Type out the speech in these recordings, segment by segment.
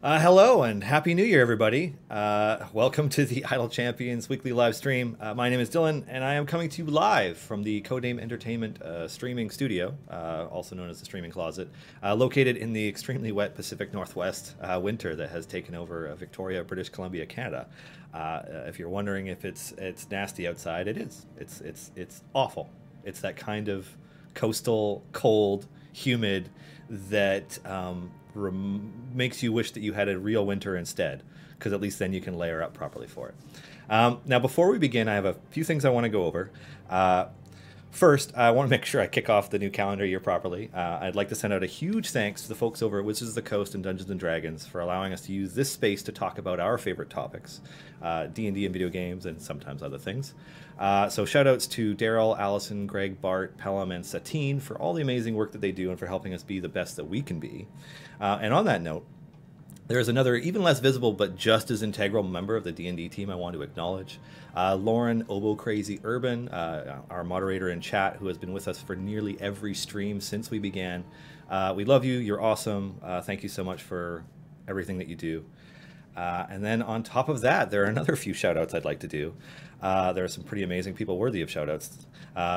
Hello and Happy New Year, everybody. Welcome to the Idle Champions weekly live stream. My name is Dylan, and I am coming to you live from the Codename Entertainment streaming studio, also known as the Streaming Closet, located in the extremely wet Pacific Northwest winter that has taken over Victoria, British Columbia, Canada. If you're wondering if it's nasty outside, it is. It's awful. It's that kind of coastal, cold, humid that makes you wish that you had a real winter instead, because at least then you can layer up properly for it. Now, before we begin, I have a few things I want to go over. First, I want to make sure I kick off the new calendar year properly. I'd like to send out a huge thanks to the folks over at Wizards of the Coast and Dungeons & Dragons for allowing us to use this space to talk about our favorite topics, D&D and video games, and sometimes other things. So shout-outs to Daryl, Allison, Greg, Bart, Pelham, and Satine for all the amazing work that they do and for helping us be the best that we can be. And on that note, there is another even less visible but just as integral member of the D&D team I want to acknowledge. Lauren Obo Crazy Urban, our moderator in chat, who has been with us for nearly every stream since we began. We love you. You're awesome. Thank you so much for everything that you do. And then on top of that, there are another few shout-outs I'd like to do. There are some pretty amazing people worthy of shout-outs.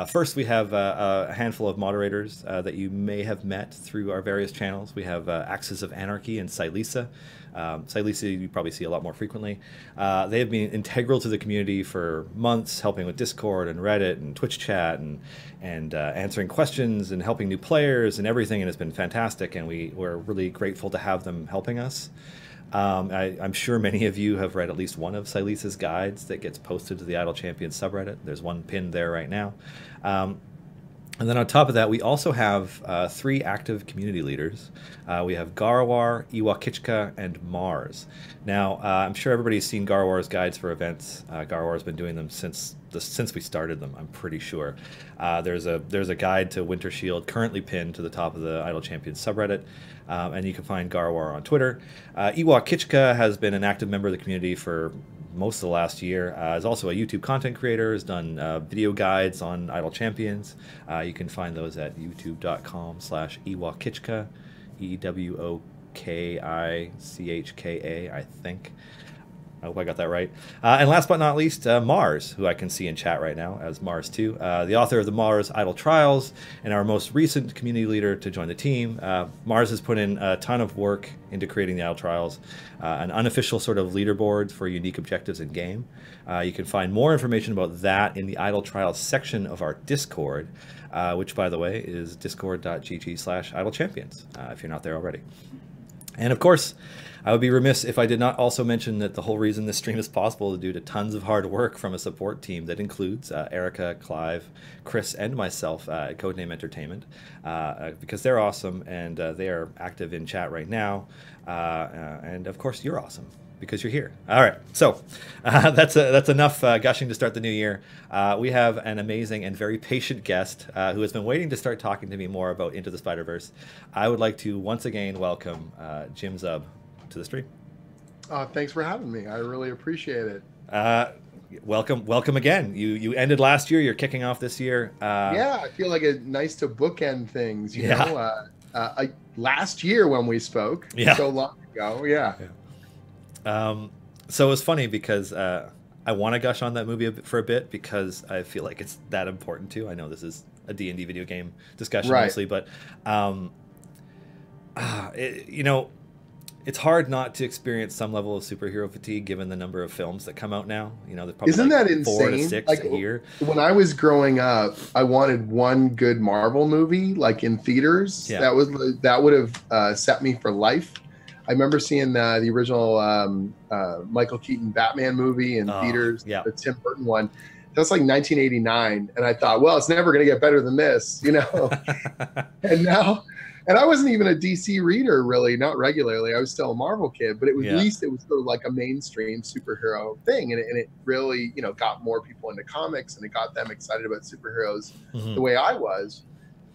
First, we have a handful of moderators that you may have met through our various channels. We have Axis of Anarchy and Silisa. Silisa you probably see a lot more frequently. They have been integral to the community for months, helping with Discord and Reddit and Twitch chat and answering questions and helping new players and everything, and it's been fantastic, and we're really grateful to have them helping us. I'm sure many of you have read at least one of Silisa's guides that gets posted to the Idle Champions subreddit. There's one pinned there right now. And then on top of that, we also have 3 active community leaders. We have Garwar, Iwakichka, and Mars. Now, I'm sure everybody's seen Garwar's guides for events. Garwar's been doing them since we started them, I'm pretty sure. There's a guide to Winter Shield currently pinned to the top of the Idle Champions subreddit, and you can find Garwar on Twitter. Iwakichka has been an active member of the community for most of the last year. Is also a YouTube content creator, has done video guides on Idle Champions. You can find those at youtube.com/Iwakichka, EWOKICHKA, I think. I hope I got that right. And last but not least, Mars, who I can see in chat right now as Mars2, the author of the Mars Idle Trials and our most recent community leader to join the team. Mars has put in a ton of work into creating the Idle Trials, an unofficial sort of leaderboard for unique objectives in game. You can find more information about that in the Idle Trials section of our Discord, which, by the way, is discord.gg/idlechampions, if you're not there already. And of course, I would be remiss if I did not also mention that the whole reason this stream is possible is due to tons of hard work from a support team that includes Erica, Clive, Chris, and myself at Codename Entertainment, because they're awesome and they are active in chat right now. And of course, you're awesome because you're here. All right, so that's enough gushing to start the new year. We have an amazing and very patient guest who has been waiting to start talking to me more about Into the Spider-Verse. I would like to once again welcome Jim Zub to the stream. Thanks for having me. I really appreciate it. Welcome again. You ended last year. You're kicking off this year. Yeah, I feel like it's nice to bookend things. You know, last year when we spoke, so long ago. Yeah. So it was funny because I want to gush on that movie for a bit because I feel like it's that important too. I know this is a D&D video game discussion mostly, but you know, it's hard not to experience some level of superhero fatigue given the number of films that come out now. You know, there's probably Isn't like that insane? 4 to 6 like, a year. When I was growing up, I wanted one good Marvel movie, like in theaters. Yeah. That would have set me for life. I remember seeing the original Michael Keaton Batman movie in theaters, the Tim Burton one. That's like 1989, and I thought, well, it's never going to get better than this, you know. And I wasn't even a DC reader, really, not regularly. I was still a Marvel kid, but at least it was sort of like a mainstream superhero thing, and it really, you know, got more people into comics, and it got them excited about superheroes the way I was.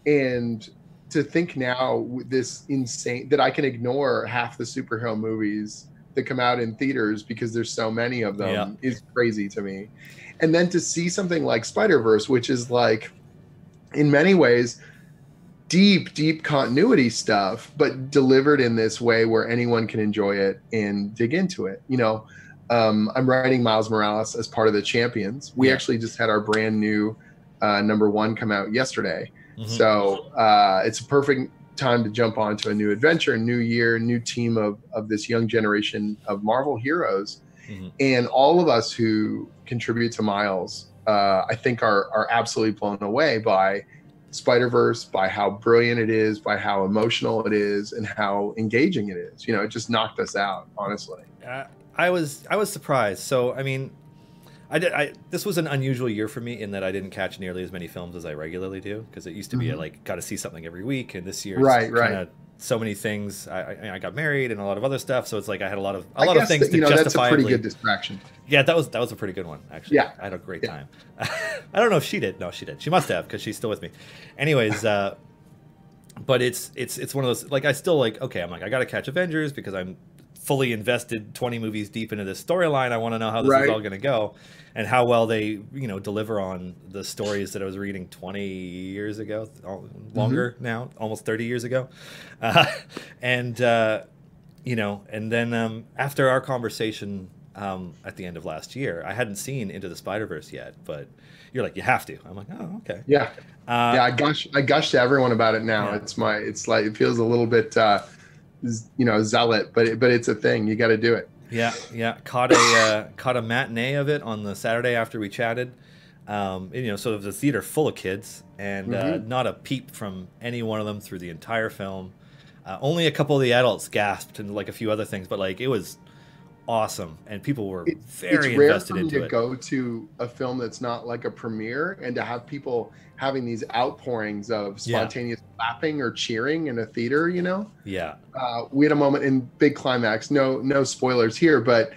And to think now, this insane that I can ignore half the superhero movies that come out in theaters because there's so many of them is crazy to me. And then to see something like Spider-Verse, which is like, in many ways, deep continuity stuff, but delivered in this way where anyone can enjoy it and dig into it. I'm writing Miles Morales as part of the Champions. We actually just had our brand new #1 come out yesterday. So it's a perfect time to jump onto a new adventure, new year, new team of this young generation of Marvel heroes. And all of us who contribute to Miles, I think are absolutely blown away by Spider-Verse, by how brilliant it is, by how emotional it is, and how engaging it is. It just knocked us out, honestly. I was surprised. So I mean, this was an unusual year for me in that I didn't catch nearly as many films as I regularly do, because it used to be got to see something every week, and this year kind of so many things. I got married and a lot of other stuff, so it's like I had a lot of things to justifiably. That's a pretty good distraction. Yeah, that was a pretty good one, actually. Yeah, I had a great time. I don't know if she did. No, she did. She must have, because she's still with me. Anyways, but it's one of those, like, I still okay. I'm like, I got to catch Avengers because I'm fully invested 20 movies deep into this storyline. I want to know how this is all going to go, and how well they deliver on the stories that I was reading 20 years ago, longer now, almost 30 years ago, and then after our conversation at the end of last year, I hadn't seen Into the Spider-Verse yet, but you're like, you have to. I'm like, oh, okay. Yeah. I gush to everyone about it now. Yeah. It's like, it feels a little bit zealot, but it's a thing. You got to do it. Yeah. Caught a matinee of it on the Saturday after we chatted. So it was a theater full of kids, and not a peep from any one of them through the entire film. Only a couple of the adults gasped, and like a few other things, but like it was awesome, and people were very invested into it. It's rare for me to go to a film that's not like a premiere, and to have people having these outpourings of spontaneous clapping or cheering in a theater. Yeah. We had a moment in big climax. No spoilers here, but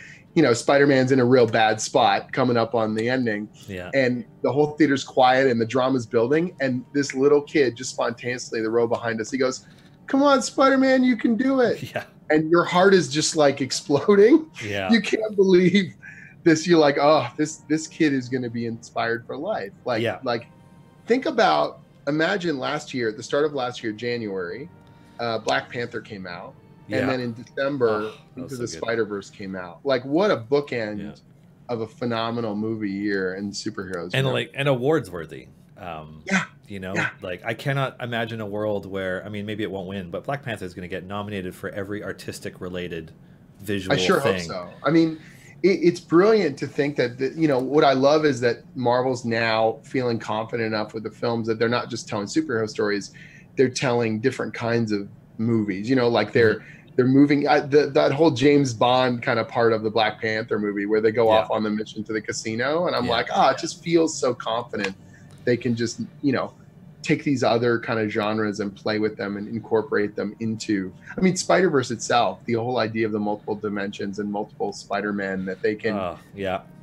Spider-Man's in a real bad spot coming up on the ending. Yeah. And the whole theater's quiet and the drama's building, and this little kid just spontaneously, the row behind us, he goes, "Come on, Spider-Man, you can do it." Yeah. And your heart is just like exploding. Yeah. You can't believe this. You're like, oh, this kid is going to be inspired for life. Like, imagine last year, at the start of last year, January, Black Panther came out. Yeah. And then in December, Into the Spider-Verse came out. Like, what a bookend of a phenomenal movie year in superheroes. And awards worthy. Like, I cannot imagine a world where, I mean, maybe it won't win, but Black Panther is going to get nominated for every artistic related visual thing. I sure hope so. I mean, it's brilliant to think that, what I love is that Marvel's now feeling confident enough with the films that they're not just telling superhero stories, they're telling different kinds of movies, like they're moving that whole James Bond kind of part of the Black Panther movie where they go off on the mission to the casino. And I'm like, it just feels so confident. They can just, take these other kind of genres and play with them and incorporate them into, I mean, Spider-Verse itself, the whole idea of the multiple dimensions and multiple Spider-Men, that they can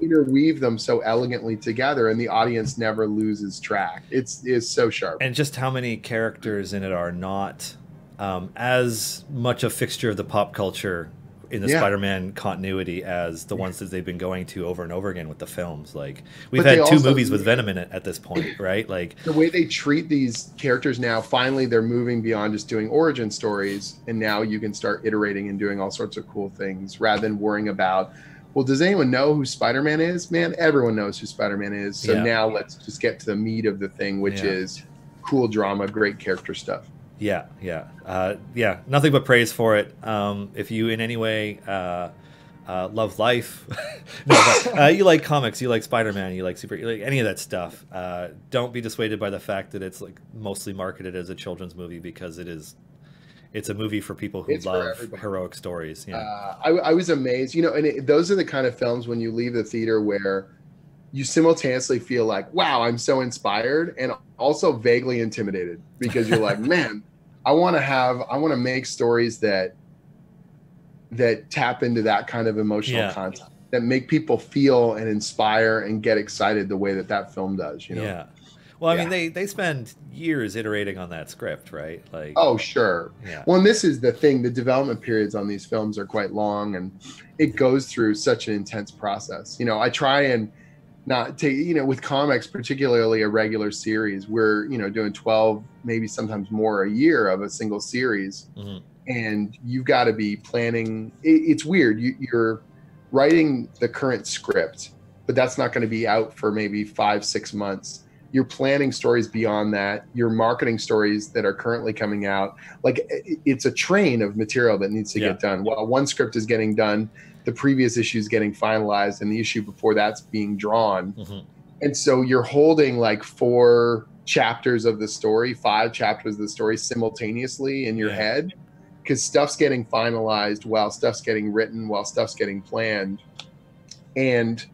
interweave them so elegantly together, and the audience never loses track. It's so sharp. And just how many characters in it are not as much a fixture of the pop culture in the Spider-Man continuity as the ones that they've been going to over and over again with the films. Like, we've had two movies with Venom in it at this point, right? Like, the way they treat these characters now, finally they're moving beyond just doing origin stories, and now you can start iterating and doing all sorts of cool things rather than worrying about, well, does anyone know who Spider-Man is? Man, everyone knows who Spider-Man is. So now let's just get to the meat of the thing, which is cool drama, great character stuff. Nothing but praise for it. If you in any way love life, you like comics, you like Spider-Man, you like any of that stuff, don't be dissuaded by the fact that it's like mostly marketed as a children's movie, because it's a movie for people who love heroic stories. I was amazed, and those are the kind of films when you leave the theater where you simultaneously feel like, wow, I'm so inspired, and also vaguely intimidated, because you're like, man, I want to make stories that tap into that kind of emotional content, that make people feel and inspire and get excited the way that film does. Yeah. Well, I mean, they spend years iterating on that script, right? Like, oh, sure. Yeah. Well, and this is the thing. The development periods on these films are quite long, and it goes through such an intense process. I try and not take, with comics, particularly a regular series, we're, doing 12, maybe sometimes more a year of a single series. Mm-hmm. And you've got to be planning. It's weird. You're writing the current script, but that's not going to be out for maybe 5-6 months. You're planning stories beyond that. You're marketing stories that are currently coming out. Like, it's a train of material that needs to get done. While one script is getting done, the previous issue is getting finalized, and the issue before that's being drawn. Mm-hmm. And so you're holding like 4 chapters of the story, 5 chapters of the story simultaneously in your head, because stuff's getting finalized while stuff's getting written, while stuff's getting planned. And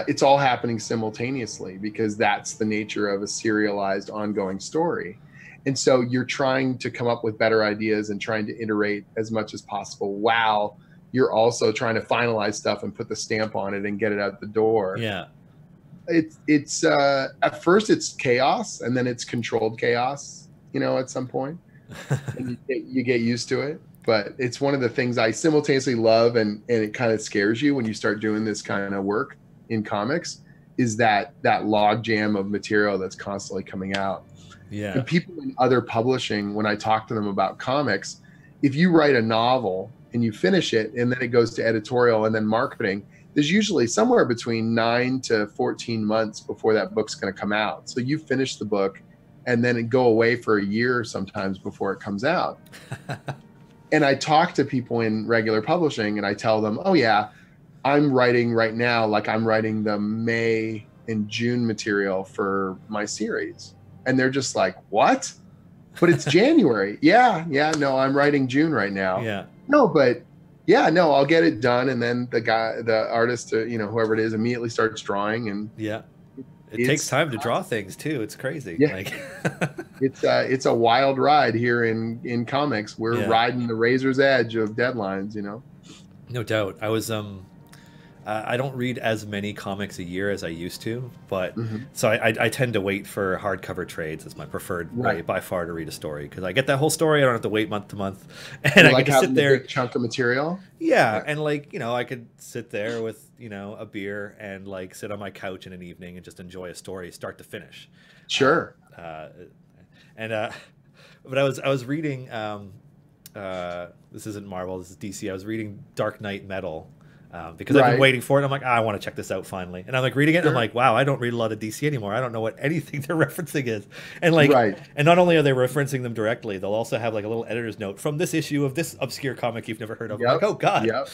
it's all happening simultaneously, because that's the nature of a serialized ongoing story. And so you're trying to come up with better ideas and trying to iterate as much as possible, while you're also trying to finalize stuff and put the stamp on it and get it out the door. Yeah. It's at first it's chaos, and then it's controlled chaos, at some point. And you get used to it. But it's one of the things I simultaneously love, and it kind of scares you when you start doing this kind of work in comics, is that log jam of material that's constantly coming out. Yeah. And people in other publishing, when I talk to them about comics, if you write a novel and you finish it and then it goes to editorial and then marketing, there's usually somewhere between 9 to 14 months before that book's going to come out. So you finish the book and then it go away for a year sometimes before it comes out. And I talk to people in regular publishing and I tell them, oh yeah, I'm writing right now, like I'm writing the May and June material for my series. And they're just like, what? But it's January. Yeah, no, I'm writing June right now. Yeah. No, but yeah, no, I'll get it done. And then the artist, whoever it is, immediately starts drawing. And it takes time to draw things too. It's crazy. Yeah. Like it's a wild ride here in comics. We're riding the razor's edge of deadlines, No doubt. I was I don't read as many comics a year as I used to, but so I tend to wait for hardcover trades as my preferred way by far to read a story, because I get that whole story. I don't have to wait month to month, and I can sit there, big chunk of material. Yeah, and I could sit there with a beer and like sit on my couch in an evening and just enjoy a story start to finish. Sure. But I was reading. This isn't Marvel. This is DC. I was reading Dark Knight Metal. Because I've been waiting for it. I'm like, I want to check this out finally. And I'm like reading it, and I'm like, wow, I don't read a lot of DC anymore. I don't know what anything they're referencing is. And and not only are they referencing them directly, they'll also have like a little editor's note from this issue of this obscure comic you've never heard of. I'm like, oh God.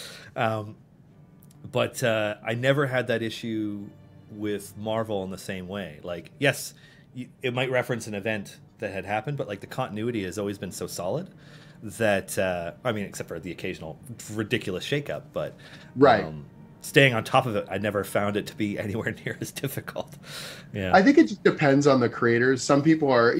But I never had that issue with Marvel in the same way. Like, yes, it might reference an event that had happened, but like the continuity has always been so solid that except for the occasional ridiculous shakeup, but staying on top of it, I never found it to be anywhere near as difficult. Yeah, I think it just depends on the creators. Some people are,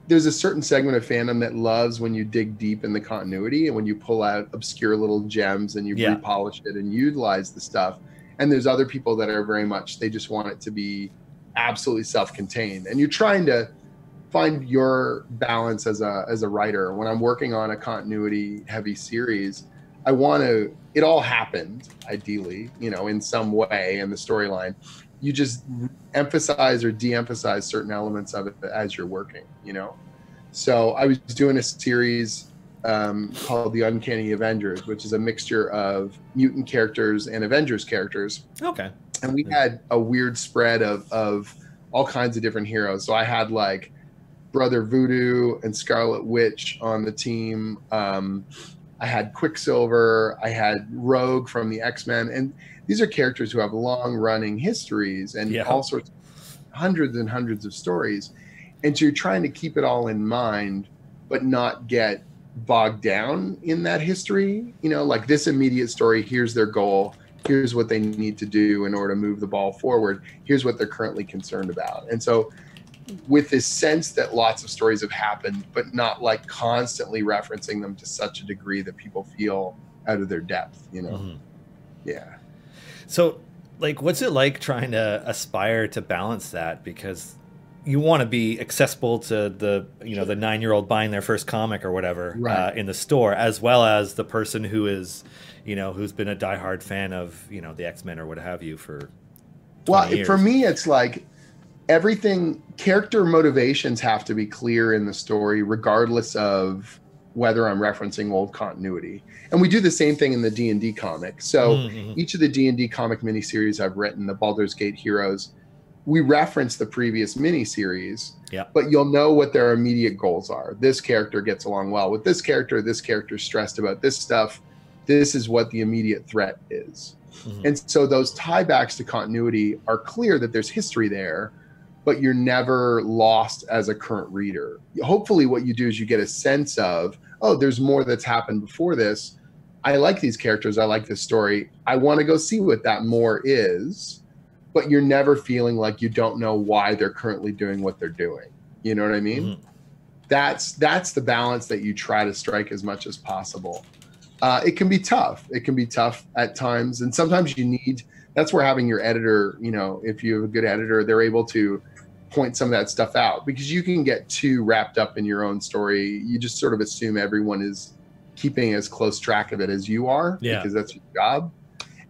there's a certain segment of fandom that loves when you dig deep in the continuity and when you pull out obscure little gems and you repolish it and utilize the stuff. And there's other people that are very much, they just want it to be absolutely self-contained. And you're trying to find your balance as a writer. When I'm working on a continuity heavy series, it all happened ideally, in some way in the storyline. You just emphasize or de-emphasize certain elements of it as you're working, So I was doing a series called The Uncanny Avengers, which is a mixture of mutant characters and Avengers characters. Okay. And we had a weird spread of all kinds of different heroes. So I had like Brother Voodoo and Scarlet Witch on the team. I had Quicksilver. I had Rogue from the X-Men. And these are characters who have long-running histories and all sorts of hundreds and hundreds of stories. And so you're trying to keep it all in mind, but not get bogged down in that history. Like this immediate story, here's their goal. Here's what they need to do in order to move the ball forward. Here's what they're currently concerned about. And so with this sense that lots of stories have happened, but not like constantly referencing them to such a degree that people feel out of their depth, Yeah. So like, what's it like trying to aspire to balance that? Because you want to be accessible to the, the 9-year-old buying their first comic or whatever in the store, as well as the person who is, who's been a diehard fan of, the X-Men or what have you for Well, years. For me, it's like everything, character motivations have to be clear in the story, regardless of whether I'm referencing old continuity. And we do the same thing in the D&D comic. So each of the D&D comic miniseries I've written, the Baldurs Gate Heroes, we reference the previous miniseries, but you'll know what their immediate goals are. This character gets along well with this character's stressed about this stuff. This is what the immediate threat is. And so those tiebacks to continuity are clear that there's history there, but you're never lost as a current reader. Hopefully what you do is you get a sense of, oh, there's more that's happened before this. I like these characters. I like this story. I want to go see what that more is, but you're never feeling like you don't know why they're currently doing what they're doing. You know what I mean? That's the balance that you try to strike as much as possible. It can be tough. It can be tough at times. And sometimes you need, that's where having your editor, you know, if you have a good editor, they're able to point some of that stuff out, because you can get too wrapped up in your own story. You just sort of assume everyone is keeping as close track of it as you are, because that's your job.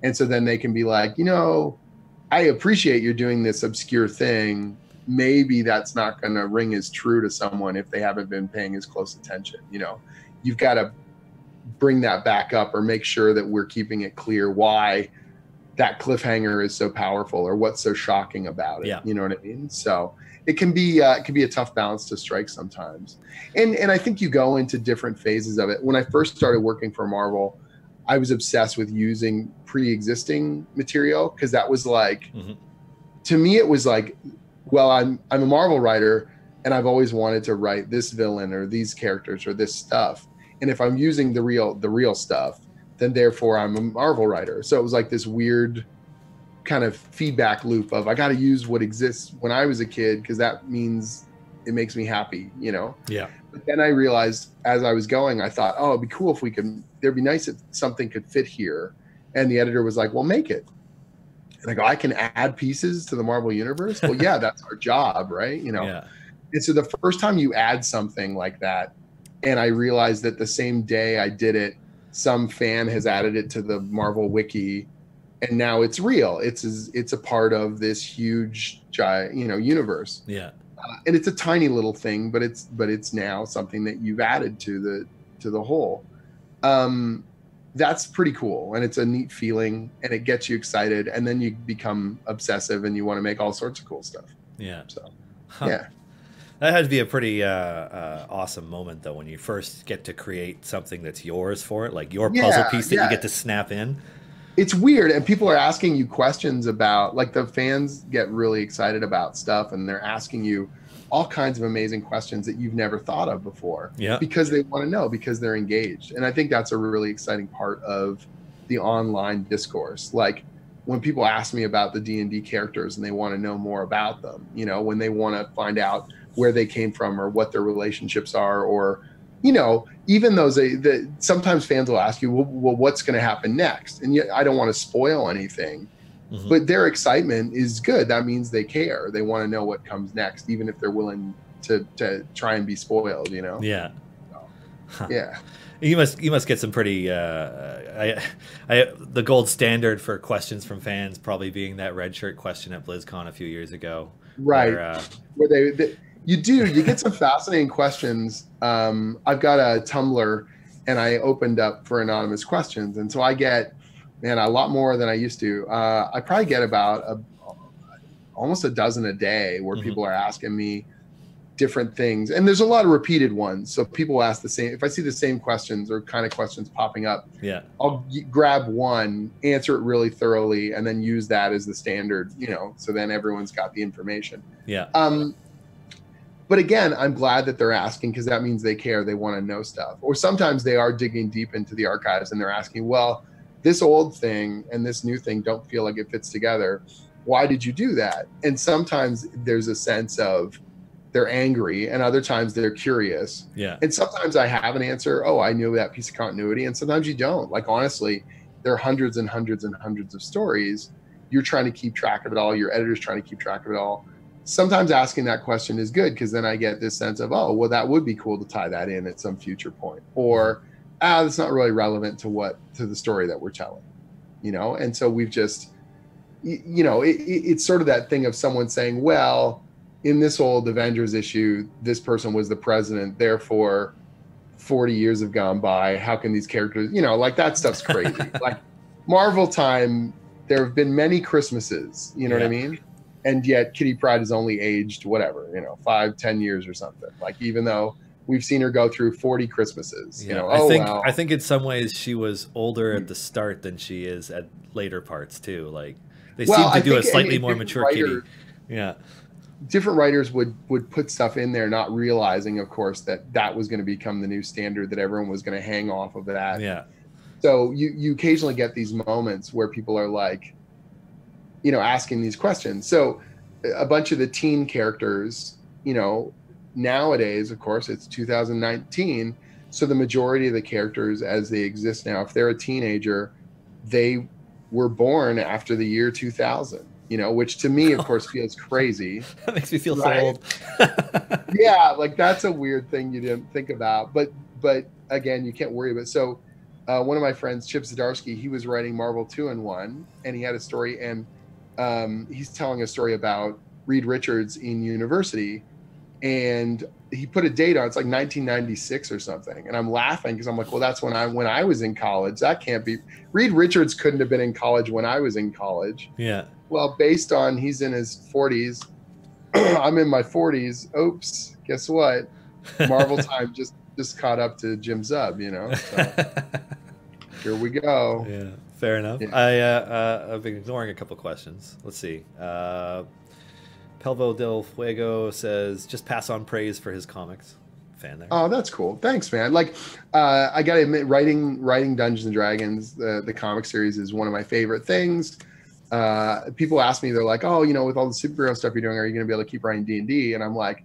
And so then they can be like, you know, I appreciate you're doing this obscure thing. Maybe that's not going to ring as true to someone if they haven't been paying as close attention. You know, you've got to bring that back up, or make sure that we're keeping it clear why that cliffhanger is so powerful, or what's so shocking about it. You know what I mean? So it can be a tough balance to strike sometimes. And I think you go into different phases of it. When I first started working for Marvel, I was obsessed with using pre-existing material, because that was like, to me, it was like, well, I'm a Marvel writer, and I've always wanted to write this villain or these characters or this stuff. And if I'm using the real stuff, then therefore I'm a Marvel writer. So it was like this weird kind of feedback loop of, I got to use what exists when I was a kid, because that means it makes me happy, you know? But then I realized as I was going, I thought, oh, it'd be cool if it'd be nice if something could fit here. And the editor was like, well, make it. And I go, I can add pieces to the Marvel universe? Well, yeah, that's our job, right? You know? And so the first time you add something like that, and I realized that the same day I did it, some fan has added it to the Marvel wiki, and now it's real. It's a part of this huge, you know, universe. And it's a tiny little thing, but it's now something that you've added to the whole. That's pretty cool, and it's a neat feeling, and it gets you excited, and then you become obsessive, and you want to make all sorts of cool stuff. So that had to be a pretty awesome moment, though, when you first get to create something that's yours for it, like your puzzle piece that you get to snap in. It's weird, and people are asking you questions about, like, the fans get really excited about stuff, and they're asking you all kinds of amazing questions that you've never thought of before, because they want to know, because they're engaged. And I think that's a really exciting part of the online discourse. Like, when people ask me about the D&D characters and they want to know more about them, you know, when they want to find out where they came from or what their relationships are, or, you know, even those sometimes fans will ask you, well, what's going to happen next? And yet I don't want to spoil anything, but their excitement is good. That means they care. They want to know what comes next, even if they're willing to try and be spoiled, you know? You must get some pretty the gold standard for questions from fans probably being that red shirt question at BlizzCon a few years ago. Where you get some fascinating questions. I've got a Tumblr, and I opened up for anonymous questions, and so I get, man, a lot more than I used to. I probably get about almost a dozen a day where people are asking me different things, and there's a lot of repeated ones. So people ask the same. If I see the same questions or kind of questions popping up, I'll grab one, answer it really thoroughly, and then use that as the standard. You know, so then everyone's got the information. But again, I'm glad that they're asking, because that means they care. They want to know stuff. Or sometimes they are digging deep into the archives and they're asking, well, this old thing and this new thing don't feel like it fits together. Why did you do that? And sometimes there's a sense of they're angry, and other times they're curious. And sometimes I have an answer. Oh, I knew that piece of continuity. And sometimes you don't. Like, honestly, there are hundreds and hundreds and hundreds of stories. You're trying to keep track of it all. Your editor's trying to keep track of it all. Sometimes asking that question is good, because then I get this sense of, oh, well, that would be cool to tie that in at some future point. Or, that's not really relevant to the story that we're telling, you know? And so we've just, you know, it's sort of that thing of someone saying, well, in this old Avengers issue, this person was the president, therefore 40 years have gone by. How can these characters, you know, like that stuff's crazy. Like Marvel time, there have been many Christmases, you know what I mean? And yet Kitty Pryde has only aged whatever, you know, 5-10 years or something. Like, even though we've seen her go through 40 Christmases, you know, I think in some ways she was older at the start than she is at later parts too. Like they seem to do a slightly more mature Kitty. Yeah. Different writers would put stuff in there, not realizing, of course, that was going to become the new standard, that everyone was going to hang off of that. Yeah. So you occasionally get these moments where people are like, you know, asking these questions. So a bunch of the teen characters, you know, nowadays, of course, it's 2019. So the majority of the characters as they exist now, if they're a teenager, they were born after the year 2000. You know, which to me, of course, feels crazy. That makes me feel so old. Yeah, like that's a weird thing you didn't think about. But again, you can't worry about it. So one of my friends, Chip Zdarsky, he was writing Marvel 2-in-1, and he had a story, and he's telling a story about Reed Richards in university, and he put a date on, it's like 1996 or something. And I'm laughing because I'm like, well, that's when I was in college. That can't be. Reed Richards couldn't have been in college when I was in college. Yeah. Well, based on he's in his 40s, I'm in my 40s. Oops, guess what? Marvel time just caught up to Jim Zub, you know. So, here we go. Yeah, fair enough. Yeah. I've been ignoring a couple questions. Let's see. Pelvo del Fuego says, just pass on praise for his comics. Fan there. Oh, that's cool. Thanks, man. Like, I gotta admit, writing Dungeons and Dragons, the comic series, is one of my favorite things. People ask me, they're like, oh, you know, with all the superhero stuff you're doing, are you going to be able to keep writing D&D? And I'm like,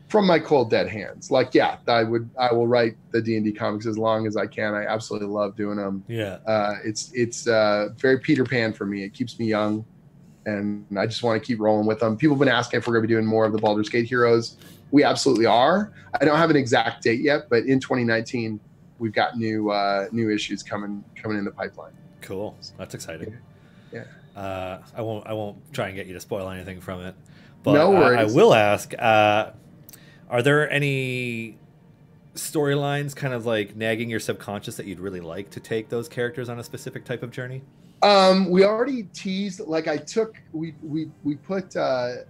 from my cold dead hands, like, yeah, I will write the D&D comics as long as I can. I absolutely love doing them. Yeah. It's very Peter Pan for me. It keeps me young, and I just want to keep rolling with them. People have been asking if we're going to be doing more of the Baldurs Gate heroes. We absolutely are. I don't have an exact date yet, but in 2019, we've got new issues coming in the pipeline. Cool. That's exciting. Yeah. I won't try and get you to spoil anything from it, but no worries. I will ask, are there any storylines kind of like nagging your subconscious that you'd really like to take those characters on a specific type of journey? We already teased, like we put Delena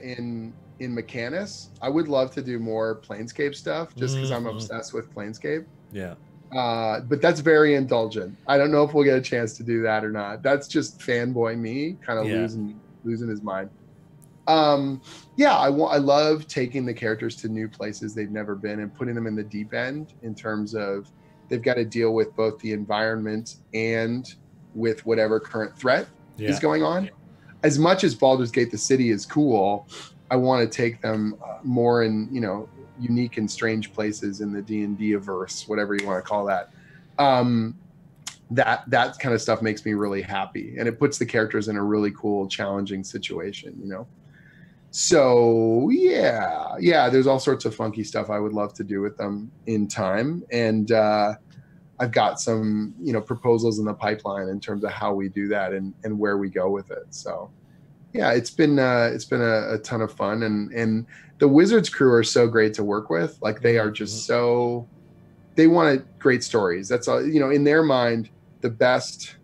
in Mechanus. I would love to do more Planescape stuff just because I'm obsessed with Planescape. Yeah. But that's very indulgent. I don't know if we'll get a chance to do that or not. That's just fanboy me kind of losing his mind. I love taking the characters to new places they've never been and putting them in the deep end, in terms of they've got to deal with both the environment and with whatever current threat is going on. As much as Baldur's Gate, the city, is cool, I want to take them more in, you know, unique and strange places in the D&D-averse, whatever you want to call that. That kind of stuff makes me really happy, and it puts the characters in a really cool, challenging situation, you know. So yeah, there's all sorts of funky stuff I would love to do with them in time, and I've got some, you know, proposals in the pipeline in terms of how we do that and where we go with it. So yeah, it's been a ton of fun, and the Wizards crew are so great to work with. Like, they are just they want great stories. That's all, you know, in their mind, the best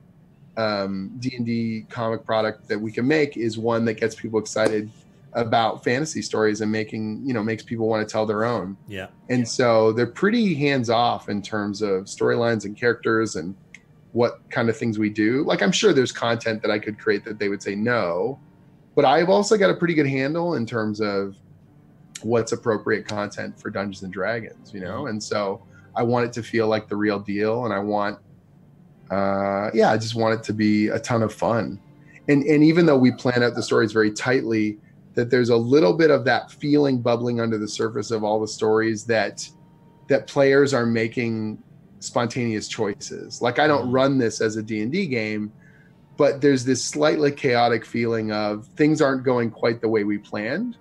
D&D comic product that we can make is one that gets people excited about fantasy stories and makes people want to tell their own. Yeah. And so they're pretty hands off in terms of storylines and characters and what kind of things we do. Like, I'm sure there's content that I could create that they would say no, but I've also got a pretty good handle in terms of what's appropriate content for Dungeons and Dragons, you know? And so I want it to feel like the real deal, and I want, I just want it to be a ton of fun. And even though we plan out the stories very tightly, that there's a little bit of that feeling bubbling under the surface of all the stories that players are making spontaneous choices. Like, I don't run this as a D&D game, but there's this slightly chaotic feeling of things aren't going quite the way we planned.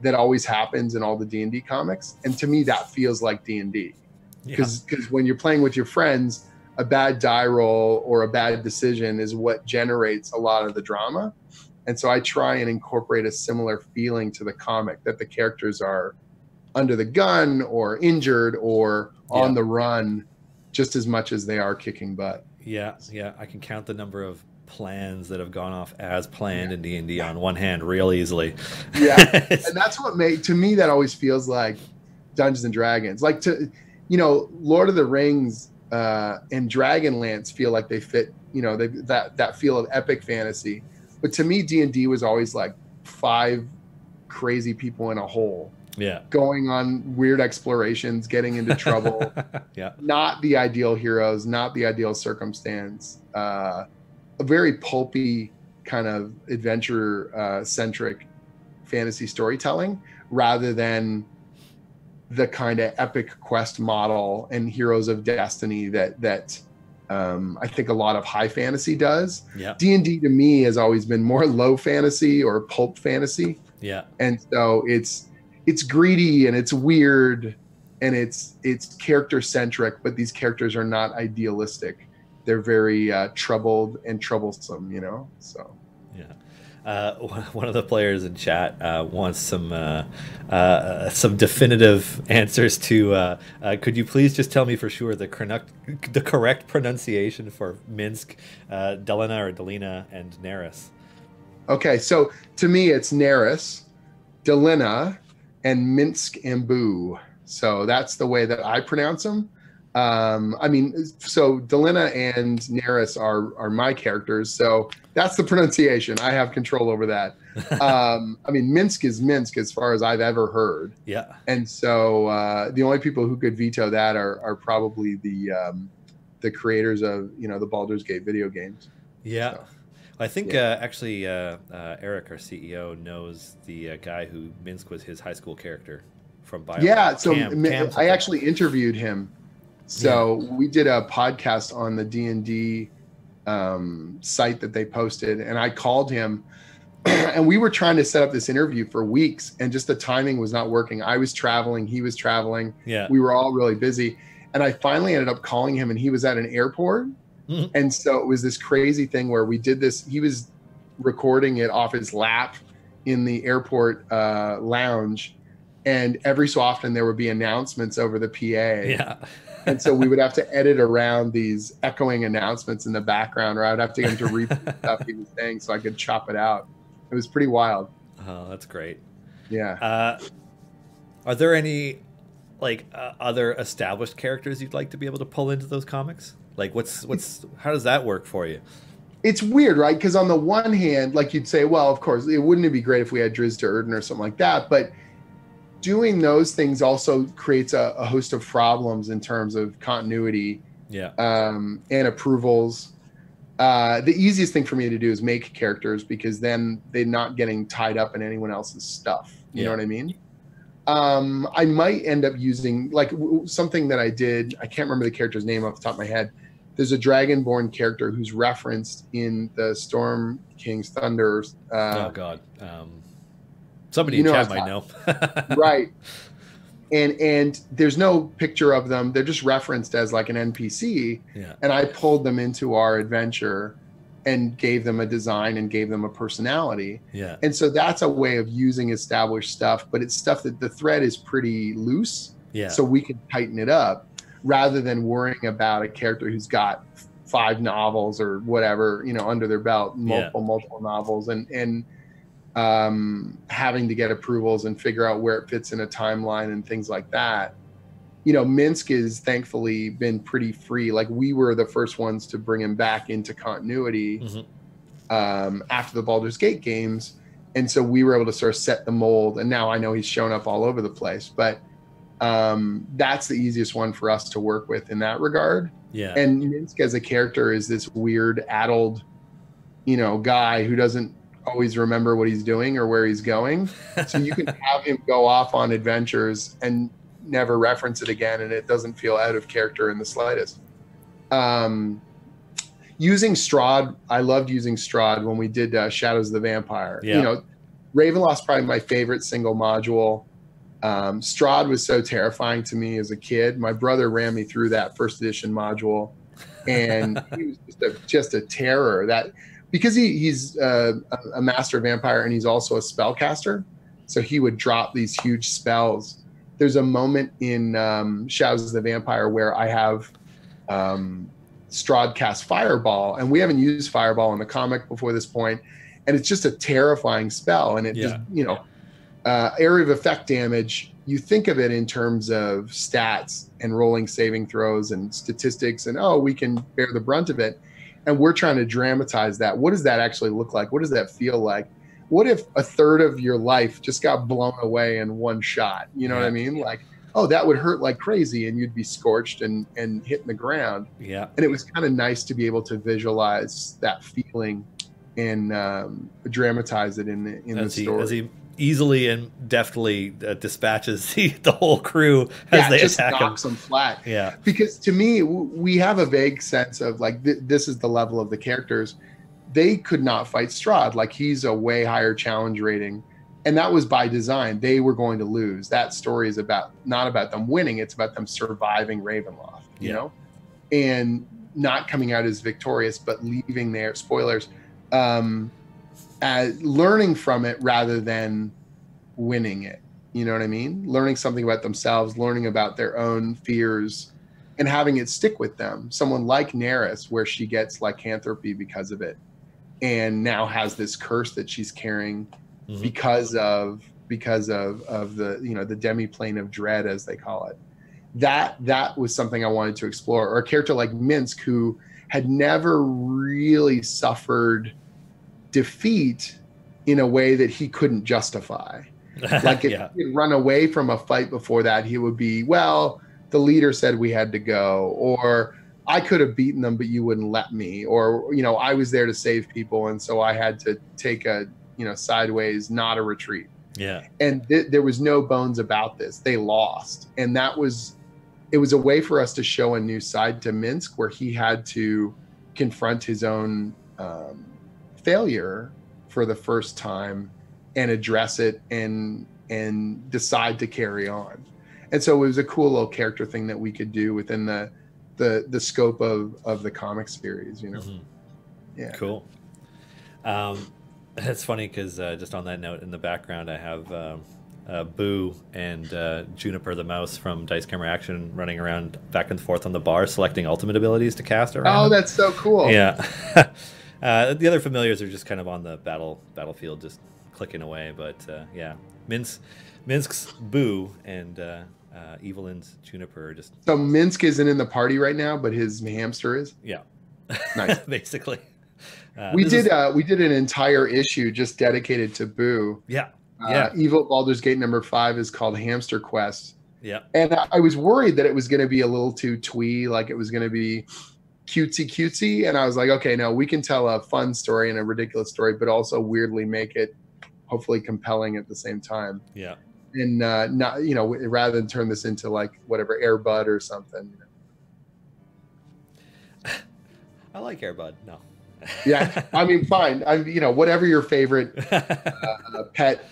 That always happens in all the D&D comics. And to me, that feels like D&D. Because when you're playing with your friends, a bad die roll or a bad decision is what generates a lot of the drama. And so I try and incorporate a similar feeling to the comic, that the characters are under the gun or injured or on the run just as much as they are kicking butt. Yeah, yeah. I can count the number of plans that have gone off as planned in D&D on one hand real easily. Yeah. And that's what to me, that always feels like Dungeons and Dragons. Like, Lord of the Rings and Dragonlance feel like they fit, that feel of epic fantasy. But to me, D&D was always like 5 crazy people in a hole. Yeah. Going on weird explorations, getting into trouble. Yeah. Not the ideal heroes, not the ideal circumstance. A very pulpy kind of adventure centric fantasy storytelling, rather than the kind of epic quest model and heroes of destiny that I think a lot of high fantasy does. Yeah. D&D to me has always been more low fantasy or pulp fantasy. Yeah. And so it's greedy and it's weird and it's character centric, but these characters are not idealistic. They're very troubled and troublesome, so. Yeah. One of the players in chat wants some definitive answers to. Could you please just tell me for sure the correct pronunciation for Minsk, Delina or Delina, and Narus? Okay, so to me it's Narus, Delina, and Minsk and Boo. So that's the way that I pronounce them. So Delina and Narus are my characters, so that's the pronunciation. I have control over that. Minsk is Minsk as far as I've ever heard. Yeah. And so the only people who could veto that are probably the creators of the Baldurs Gate video games. Yeah. So, I think actually Eric, our CEO, knows the guy who Minsk was his high school character from Bio. Yeah. So Cam I actually interviewed him. So we did a podcast on the D&D site that they posted, and I called him and we were trying to set up this interview for weeks, and just the timing was not working. I was traveling, he was traveling. Yeah. We were all really busy. And I finally ended up calling him, and he was at an airport. Mm-hmm. And so it was this crazy thing where we did this. He was recording it off his lap in the airport lounge. And every so often there would be announcements over the PA. Yeah. And so we would have to edit around these echoing announcements in the background, or I would have to get him to repeat stuff he was saying so I could chop it out. It was pretty wild. Oh, that's great. Yeah. Are there any other established characters you'd like to be able to pull into those comics? Like how does that work for you? It's weird, right? Because on the one hand, like you'd say, well, of course, wouldn't it be great if we had Driz to Erden or something like that? But doing those things also creates a host of problems in terms of continuity, and approvals. The easiest thing for me to do is make characters, because then they're not getting tied up in anyone else's stuff. You know what I mean? I might end up using something that I did. I can't remember the character's name off the top of my head. There's a Dragonborn character who's referenced in the Storm King's Thunder. Oh God. Somebody in chat might know. Right. And there's no picture of them. They're just referenced as like an NPC. Yeah. And I pulled them into our adventure and gave them a design and gave them a personality. Yeah. And so that's a way of using established stuff, but it's stuff that the thread is pretty loose. Yeah. So we can tighten it up rather than worrying about a character who's got 5 novels or whatever, under their belt, multiple novels, and having to get approvals and figure out where it fits in a timeline and things like that. Minsk has thankfully been pretty free. Like, we were the first ones to bring him back into continuity after the Baldur's Gate games. And so we were able to sort of set the mold. And now I know he's shown up all over the place, but that's the easiest one for us to work with in that regard. Yeah. And Minsk as a character is this weird, addled, guy who doesn't always remember what he's doing or where he's going. So you can have him go off on adventures and never reference it again, and it doesn't feel out of character in the slightest. Using Strahd, I loved using Strahd when we did Shadows of the Vampire. Ravenloft's probably my favorite single module. Strahd was so terrifying to me as a kid. My brother ran me through that first edition module. and he was just a terror. That because he's a master vampire and he's also a spellcaster, so he would drop these huge spells. There's a moment in Shadows of the Vampire where I have Strahd cast Fireball, and we haven't used Fireball in the comic before this point, and it's just a terrifying spell, and it just, you know, area of effect damage, you think of it in terms of stats and rolling saving throws and statistics, and oh, we can bear the brunt of it, and we're trying to dramatize that. What does that actually look like? What does that feel like? What if a third of your life just got blown away in one shot? You know what I mean? Like, oh, that would hurt like crazy, and you'd be scorched and hitting the ground. Yeah. And it was kind of nice to be able to visualize that feeling and dramatize it in the story. As he easily and deftly dispatches the whole crew as they just attack knocks him. them flat. Yeah. Because to me, we have a vague sense of like, this is the level of the characters. They could not fight Strahd. Like, he's a way higher challenge rating. And that was by design. They were going to lose. That story is not about them winning. It's about them surviving Ravenloft, you know, and not coming out as victorious, but leaving their spoilers, as learning from it rather than winning it. You know what I mean? Learning something about themselves, learning about their own fears, and having it stick with them. Someone like Narus, where she gets lycanthropy because of it, and now has this curse that she's carrying because of the, you know, the demiplane of dread, as they call it. That was something I wanted to explore. Or a character like Minsk, who had never really suffered defeat in a way that he couldn't justify. Like, if he'd run away from a fight before that, he would be, well, the leader said we had to go, or I could have beaten them, but you wouldn't let me, or, you know, I was there to save people, and so I had to take a, you know, sideways, not a retreat. Yeah. And there was no bones about this. They lost. And it was a way for us to show a new side to Minsk, where he had to confront his own failure for the first time and address it and decide to carry on. And so it was a cool little character thing that we could do within the scope of the comic series, you know? Yeah. Cool. It's funny because just on that note, in the background, I have Boo and Juniper the mouse from Dice Camera Action running around back and forth on the bar, selecting ultimate abilities to cast around. Oh, that's so cool. Yeah. The other familiars are just kind of on the battlefield, just clicking away. But yeah, Minsk's Boo and Evelyn's Juniper are just. So Minsk isn't in the party right now, but his hamster is. Yeah. Nice. Basically. We did an entire issue just dedicated to Boo. Yeah. Evil Baldurs Gate #5 is called Hamster Quest. Yeah. And I was worried that it was going to be a little too twee, like it was going to be cutesy. And I was like, okay, no, we can tell a fun story and a ridiculous story, but also weirdly make it hopefully compelling at the same time. Yeah. And not, you know, rather than turn this into like whatever Air Bud or something. You know? I like Air Bud. No. Yeah, I mean, fine. You know, whatever your favorite pet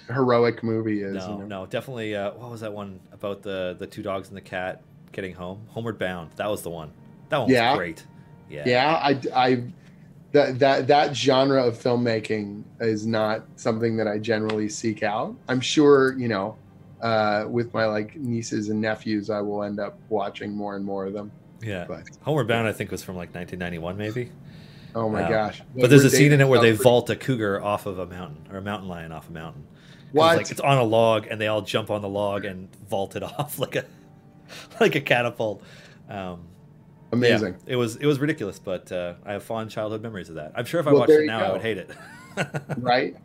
heroic movie is. No, you know? no, definitely. What was that one about the two dogs and the cat getting home? Homeward Bound. That was the one. That one was great. Yeah. Yeah, that genre of filmmaking is not something that I generally seek out. I'm sure, you know, with my like nieces and nephews, I will end up watching more and more of them. Yeah. But Homeward Bound, I think, was from like 1991, maybe. Oh my gosh! But there's a scene in it where they vault a cougar off of a mountain, or a mountain lion off a mountain. What? It's on a log, and they all jump on the log and vault it off like a catapult. Amazing. Yeah, it was ridiculous, but I have fond childhood memories of that. I'm sure if I watched it now, I would hate it. Right.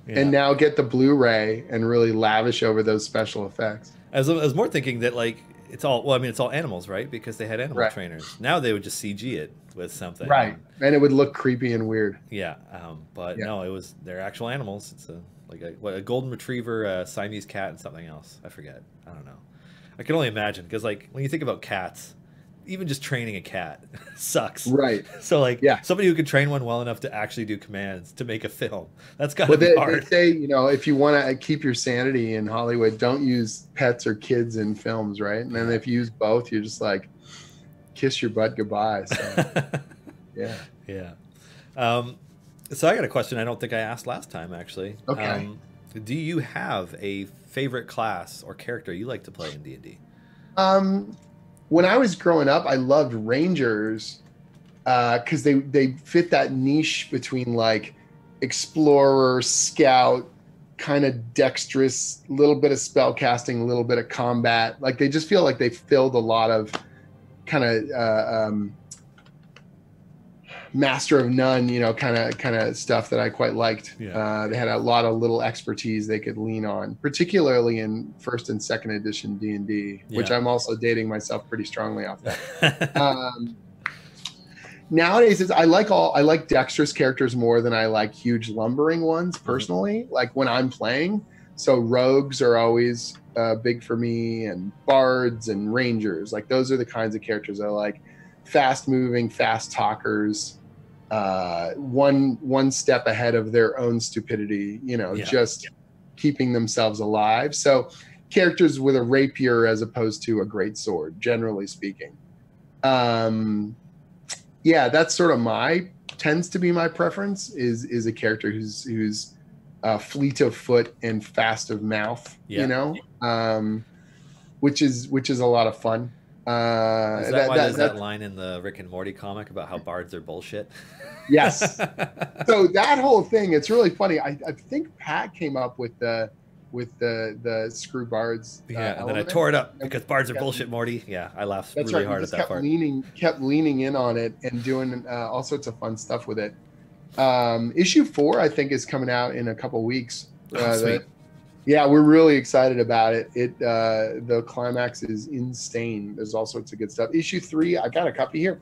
Yeah. And now get the Blu-ray and really lavish over those special effects. I was more thinking that like it's all animals, right? Because they had animal trainers. Now they would just CG it with something, right? And it would look creepy and weird. Yeah, but no, they're actual animals. It's a golden retriever, Siamese cat, and something else. I forget. I don't know. I can only imagine, because like when you think about cats, even just training a cat sucks. Right. So like somebody who could train one well enough to actually do commands to make a film, that's got to be hard. They say, you know, if you want to keep your sanity in Hollywood, don't use pets or kids in films, right? And then if you use both, you're just like, kiss your butt goodbye. So yeah. Yeah. So I got a question I don't think I asked last time, actually. Okay. Do you have a favorite class or character you like to play in D&D? When I was growing up, I loved Rangers because they fit that niche between like explorer, scout, kind of dexterous, little bit of spell casting, a little bit of combat. Like they just feel like they filled a lot of kind of master of none, you know, kind of stuff that I quite liked. Yeah. They had a lot of little expertise they could lean on, particularly in first and second edition D&D, which I'm also dating myself pretty strongly off that. Nowadays, I like dexterous characters more than I like huge lumbering ones personally. Like when I'm playing, so rogues are always big for me, and bards and rangers. Like those are the kinds of characters I like. Fast moving, fast talkers. One step ahead of their own stupidity, you know, just keeping themselves alive. So characters with a rapier as opposed to a great sword, generally speaking. Yeah, that's sort of tends to be my preference is a character who's fleet of foot and fast of mouth, you know, which is a lot of fun. Is that why there's that line in the Rick and Morty comic about how bards are bullshit? Yes. So that whole thing, it's really funny. I think Pat came up with the screw bards. Yeah, and then I tore it up because bards are bullshit, Morty. Yeah, I laughed really hard at that part. Kept leaning in on it and doing all sorts of fun stuff with it. Issue 4, I think, is coming out in a couple weeks. Sweet. Yeah, we're really excited about it. The climax is insane. There's all sorts of good stuff. Issue 3, I got a copy here.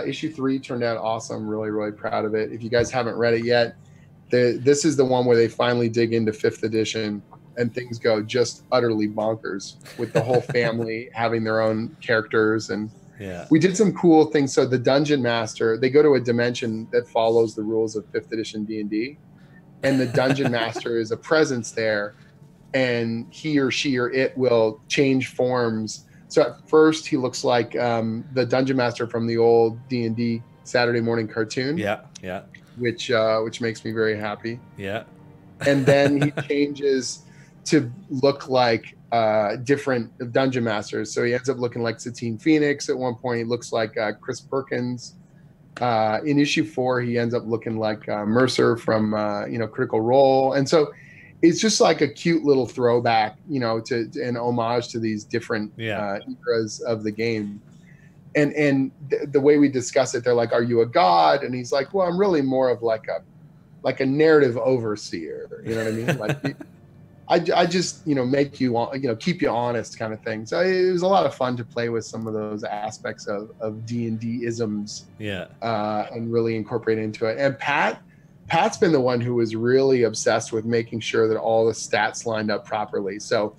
Issue 3 turned out awesome. Really, really proud of it. If you guys haven't read it yet, this is the one where they finally dig into 5th edition and things go just utterly bonkers with the whole family having their own characters. And we did some cool things. So the Dungeon Master, they go to a dimension that follows the rules of 5th edition D&D. And the Dungeon Master is a presence there. And he or she or it will change forms. So at first he looks like the Dungeon Master from the old D&D Saturday morning cartoon. Yeah. Which makes me very happy. Yeah. And then he changes to look like different Dungeon Masters. So he ends up looking like Satine Phoenix at one point. He looks like Chris Perkins. In issue 4, he ends up looking like Mercer from Critical Role. And so it's just like a cute little throwback, you know, to an homage to these different eras of the game. And the way we discuss it, they're like, "Are you a god?" And he's like, "Well, I'm really more of like a narrative overseer." You know what I mean? Like, I just make you keep you honest, kind of thing. So it was a lot of fun to play with some of those aspects of D&D isms. And really incorporate into it. And Pat's been the one who was really obsessed with making sure that all the stats lined up properly. So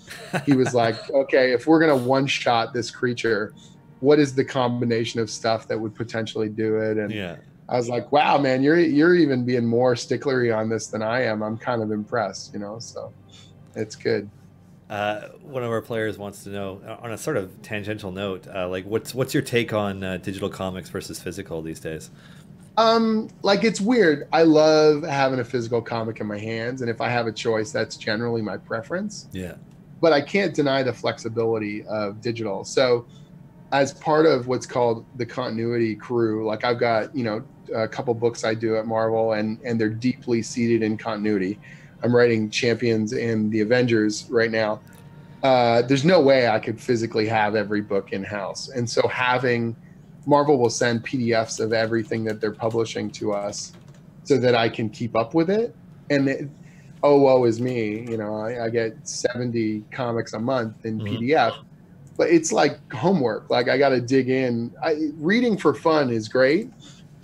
he was like, "Okay, if we're gonna one shot this creature, what is the combination of stuff that would potentially do it?" And I was like, "Wow, man, you're even being more sticklery on this than I am. I'm kind of impressed, so it's good." One of our players wants to know, on a sort of tangential note, like what's your take on digital comics versus physical these days? Like, it's weird. I love having a physical comic in my hands, and if I have a choice, that's generally my preference. But I can't deny the flexibility of digital. So as part of what's called the continuity crew, like I've got, a couple books I do at Marvel, and they're deeply seated in continuity. I'm writing Champions and the Avengers right now. There's no way I could physically have every book in-house. And so Marvel will send PDFs of everything that they're publishing to us so that I can keep up with it. And woe is me. I get 70 comics a month in PDF, but it's like homework. Like, I got to dig in. Reading for fun is great.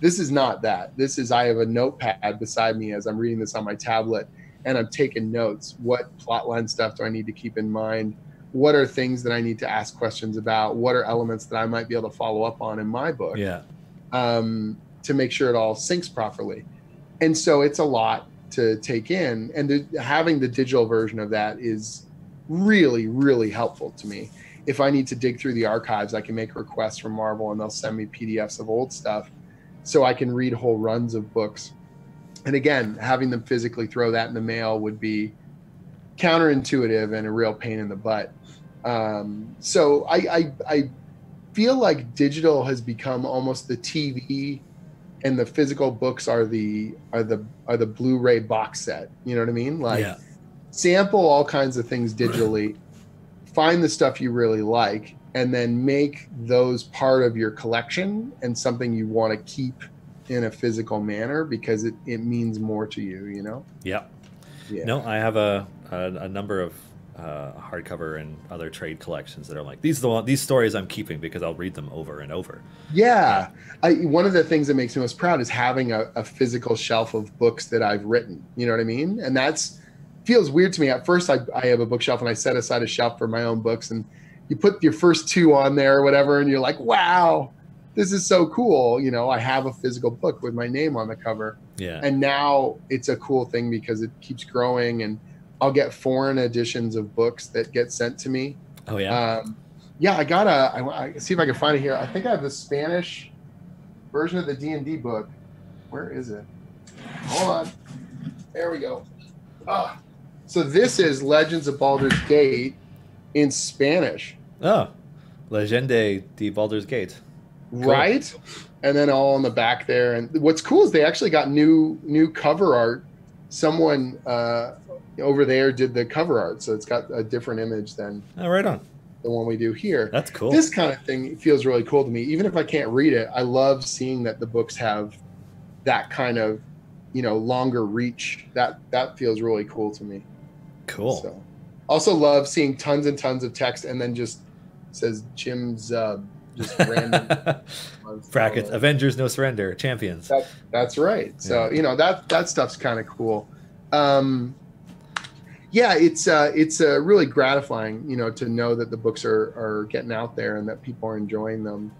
This is not that. I have a notepad beside me as I'm reading this on my tablet, and I'm taking notes. What plotline stuff do I need to keep in mind? What are things that I need to ask questions about? What are elements that I might be able to follow up on in my book? To make sure it all syncs properly. And so it's a lot to take in. And having the digital version of that is really, really helpful to me. if I need to dig through the archives, I can make requests from Marvel and they'll send me PDFs of old stuff so I can read whole runs of books. And again, having them physically throw that in the mail would be counterintuitive and a real pain in the butt. So I feel like digital has become almost the TV, and the physical books are the Blu-ray box set. You know what I mean? Like, sample all kinds of things digitally, find the stuff you really like, and then make those part of your collection and something you want to keep in a physical manner because it means more to you, you know? Yeah. No, I have a number of hardcover and other trade collections that are like, these stories I'm keeping because I'll read them over and over. Yeah. One of the things that makes me most proud is having a physical shelf of books that I've written. You know what I mean? And that's feels weird to me. At first, I have a bookshelf and I set aside a shelf for my own books, and you put your first 2 on there or whatever, and you're like, wow, this is so cool. You know, I have a physical book with my name on the cover. Yeah. And now it's a cool thing because it keeps growing, and I'll get foreign editions of books that get sent to me. Oh yeah. Yeah, I see if I can find it here. I think I have the Spanish version of the D&D book. Where is it? Hold on. There we go. So this is Legends of Baldur's Gate in Spanish. Oh, Legende de Baldurs Gate. Cool. Right? And then all on the back there. And what's cool is they actually got new cover art. Someone over there did the cover art, so it's got a different image than right on the one we do here. That's cool. This kind of thing feels really cool to me. Even if I can't read it, I love seeing that the books have that kind of, you know, longer reach. That feels really cool to me. Cool. So, also love seeing tons and tons of text and then just says Jim Zub, just random brackets. Avengers No Surrender, champions. That's right. So you know that stuff's kind of cool. Yeah, it's really gratifying, you know, to know that the books are getting out there and that people are enjoying them,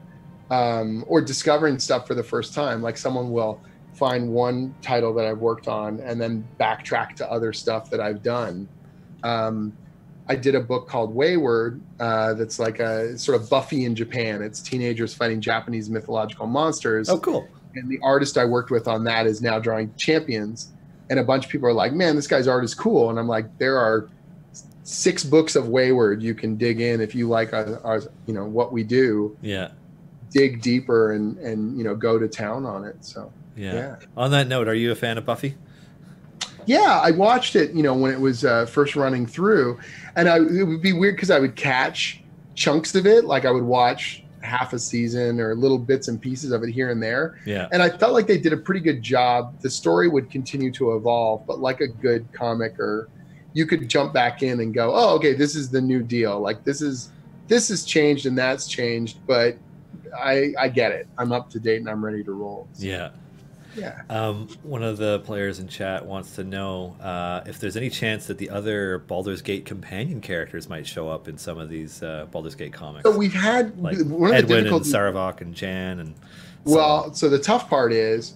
or discovering stuff for the first time. Like someone will find one title that I've worked on and then backtrack to other stuff that I've done. I did a book called Wayward that's like a sort of Buffy in Japan. It's teenagers fighting Japanese mythological monsters. Oh, cool. And the artist I worked with on that is now drawing champions. And a bunch of people are like, man, this guy's art is cool. And I'm like, there are 6 books of Wayward you can dig in if you like our you know, what we do. Yeah. Dig deeper and you know, go to town on it. So yeah. On that note, are you a fan of Buffy? Yeah, I watched it, you know, when it was first running through, and it would be weird because I would catch chunks of it, like I would watch half a season or little bits and pieces of it here and there. Yeah. And I felt like they did a pretty good job. The story would continue to evolve, but like a good comic, or you could jump back in and go, oh, okay, this is the new deal. Like this is changed and that's changed, but I get it. I'm up to date and I'm ready to roll. So. Yeah. Yeah. One of the players in chat wants to know if there's any chance that the other Baldur's Gate companion characters might show up in some of these Baldur's Gate comics. So we've had like one of Edwin the and Saravok and Jan and. So the tough part is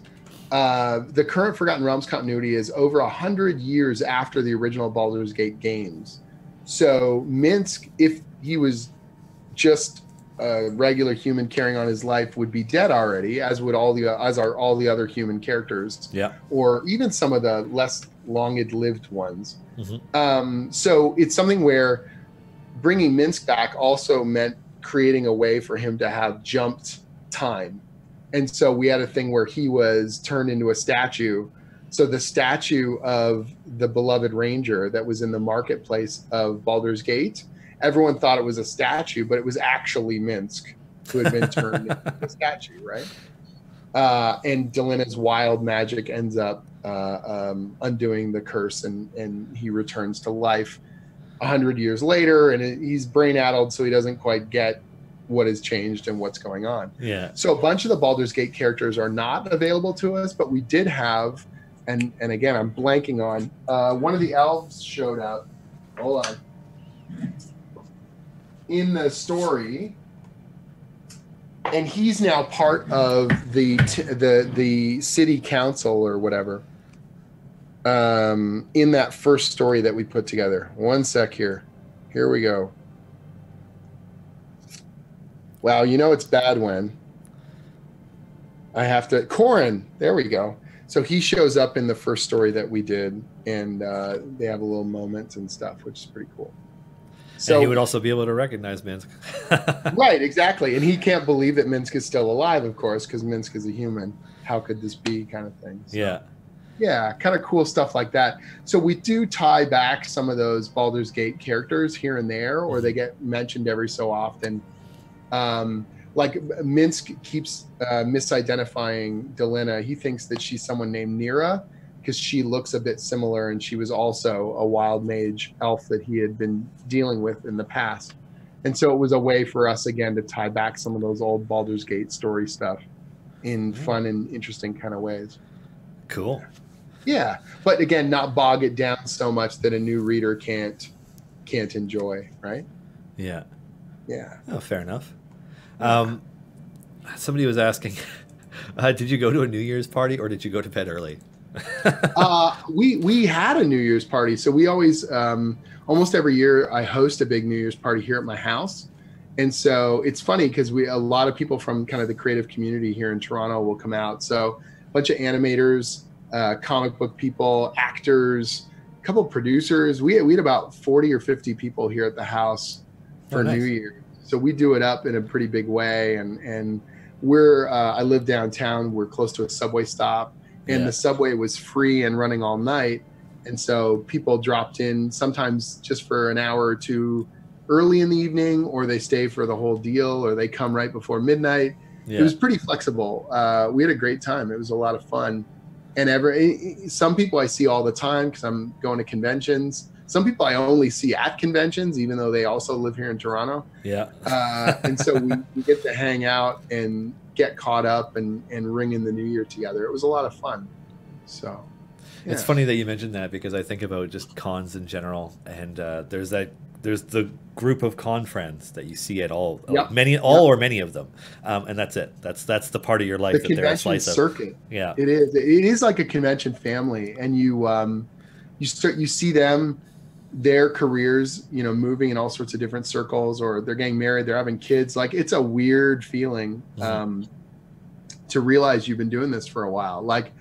the current Forgotten Realms continuity is over 100 years after the original Baldur's Gate games. So Minsk, if he was just a regular human carrying on his life, would be dead already, as would all the other human characters. Yeah. Or even some of the less long-lived ones. Mm-hmm. So it's something where bringing Minsk back also meant creating a way for him to have jumped time. And so we had a thing where he was turned into a statue. So the statue of the beloved ranger that was in the marketplace of Baldur's Gate, everyone thought it was a statue, but it was actually Minsk who had been turned into a statue, right? And Delina's wild magic ends up undoing the curse, and he returns to life 100 years later, and he's brain-addled, so he doesn't quite get what has changed and what's going on. Yeah. So a bunch of the Baldur's Gate characters are not available to us, but we did have, and again, I'm blanking on, one of the elves showed up. Hold on. In the story, and he's now part of the city council or whatever. In that first story that we put together. One sec here. Here we go. Well, you know it's bad when I have to. Corin, there we go. So he shows up in the first story that we did, and they have a little moment and stuff, which is pretty cool. So and he would also be able to recognize Minsk. Right, exactly. And he can't believe that Minsk is still alive, of course, because Minsk is a human. How could this be, kind of thing. So, yeah. Yeah, kind of cool stuff like that. So we do tie back some of those Baldur's Gate characters here and there, or they get mentioned every so often. Like Minsk keeps misidentifying Delina. He thinks that she's someone named Nira because she looks a bit similar, and she was also a wild mage elf that he had been dealing with in the past. And so it was a way for us, again, to tie back some of those old Baldur's Gate story stuff in fun and interesting kind of ways. Cool. Yeah, but again, not bog it down so much that a new reader can't enjoy, right? Yeah. Yeah. Oh, fair enough. Somebody was asking, did you go to a New Year's party or did you go to bed early? We had a New Year's party, so we always almost every year I host a big New Year's party here at my house. And so it's funny because a lot of people from kind of the creative community here in Toronto will come out. So a bunch of animators, comic book people, actors, a couple of producers. We had about 40 or 50 people here at the house for New Year. So we do it up in a pretty big way. And we're I live downtown. We're close to a subway stop, and the subway was free and running all night. And so people dropped in sometimes just for an hour or two early in the evening, or they stay for the whole deal, or they come right before midnight. It was pretty flexible. We had a great time. It was a lot of fun. And some people I see all the time because I'm going to conventions. Some people I only see at conventions, even though they also live here in Toronto. Yeah. And so we get to hang out and get caught up and ring in the new year together. It was a lot of fun. So yeah. It's funny that you mentioned that because I think about just cons in general, and there's the group of con friends that you see at all, or many of them, and that's it. That's the part of your life the that they're a convention slice circuit. Of. Yeah, it is. It is like a convention family, and you see them, their careers, moving in all sorts of different circles, or they're getting married, they're having kids. Like, it's a weird feeling to realize you've been doing this for a while. Like,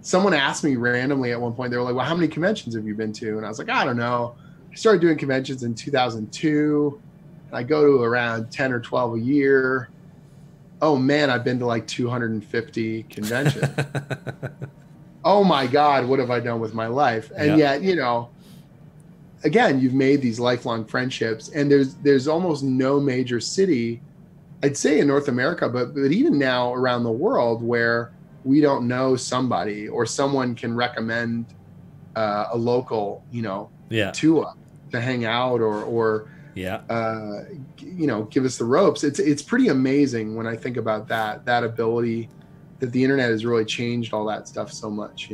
someone asked me randomly at one point, they were like, well, how many conventions have you been to? And I was like, I don't know. I started doing conventions in 2002. I go to around 10 or 12 a year. Oh man, I've been to like 250 conventions. Oh my God, what have I done with my life? And yet, again, you've made these lifelong friendships, and there's almost no major city, I'd say in North America, but even now around the world, where we don't know somebody or someone can recommend a local, to us to hang out or give us the ropes. It's pretty amazing when I think about that ability, that the internet has really changed all that stuff so much,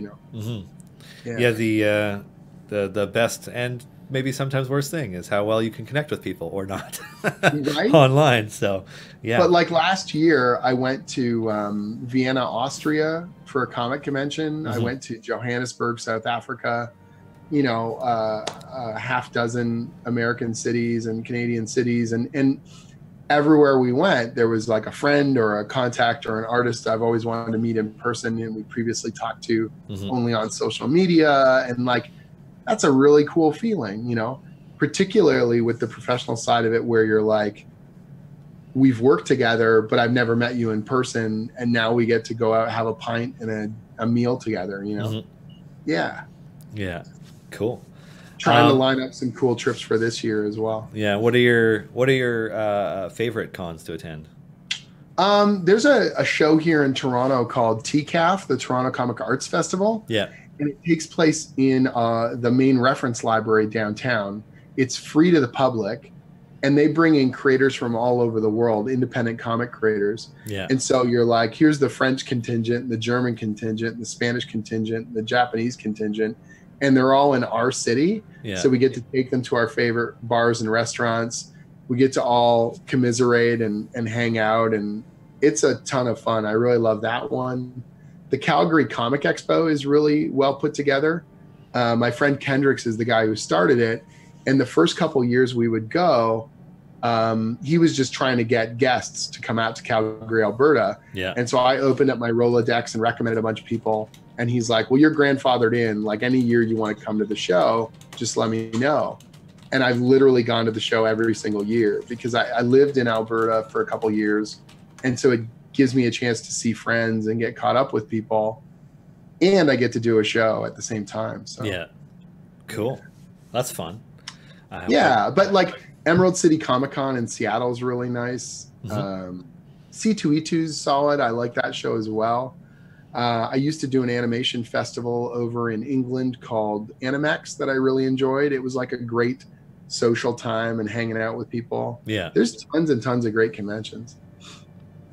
the best and maybe sometimes worst thing is how well you can connect with people or not right? online. So but like last year I went to Vienna, Austria for a comic convention. I went to Johannesburg, South Africa, a half dozen American cities and Canadian cities, and everywhere we went, there was like a friend or a contact or an artist I've always wanted to meet in person, and we previously talked to only on social media. And like, that's a really cool feeling, particularly with the professional side of it, where you're like, we've worked together, but I've never met you in person, and now we get to go out, have a pint and a meal together, Yeah. Cool. Trying to line up some cool trips for this year as well. Yeah. What are your favorite cons to attend? There's a show here in Toronto called TCAF, the Toronto Comic Arts Festival. Yeah. And it takes place in the main reference library downtown. It's free to the public, and they bring in creators from all over the world, independent comic creators. Yeah. And so you're like, here's the French contingent, the German contingent, the Spanish contingent, the Japanese contingent, and they're all in our city. Yeah. So we get to take them to our favorite bars and restaurants. We get to all commiserate and hang out, and it's a ton of fun. I really love that one. The Calgary Comic Expo is really well put together. My friend Kendricks is the guy who started it. And the first couple years we would go, he was just trying to get guests to come out to Calgary, Alberta. Yeah. And so I opened up my Rolodex and recommended a bunch of people. And he's like, well, you're grandfathered in. Like, any year you want to come to the show, just let me know. And I've literally gone to the show every single year because I lived in Alberta for a couple years. And so it gives me a chance to see friends and get caught up with people. And I get to do a show at the same time. So yeah. Cool. That's fun. Yeah. But like Emerald City Comicon in Seattle is really nice. C2E2 is solid. I like that show as well. I used to do an animation festival over in England called Animex that I really enjoyed. It was like a great social time and hanging out with people. Yeah. There's tons and tons of great conventions.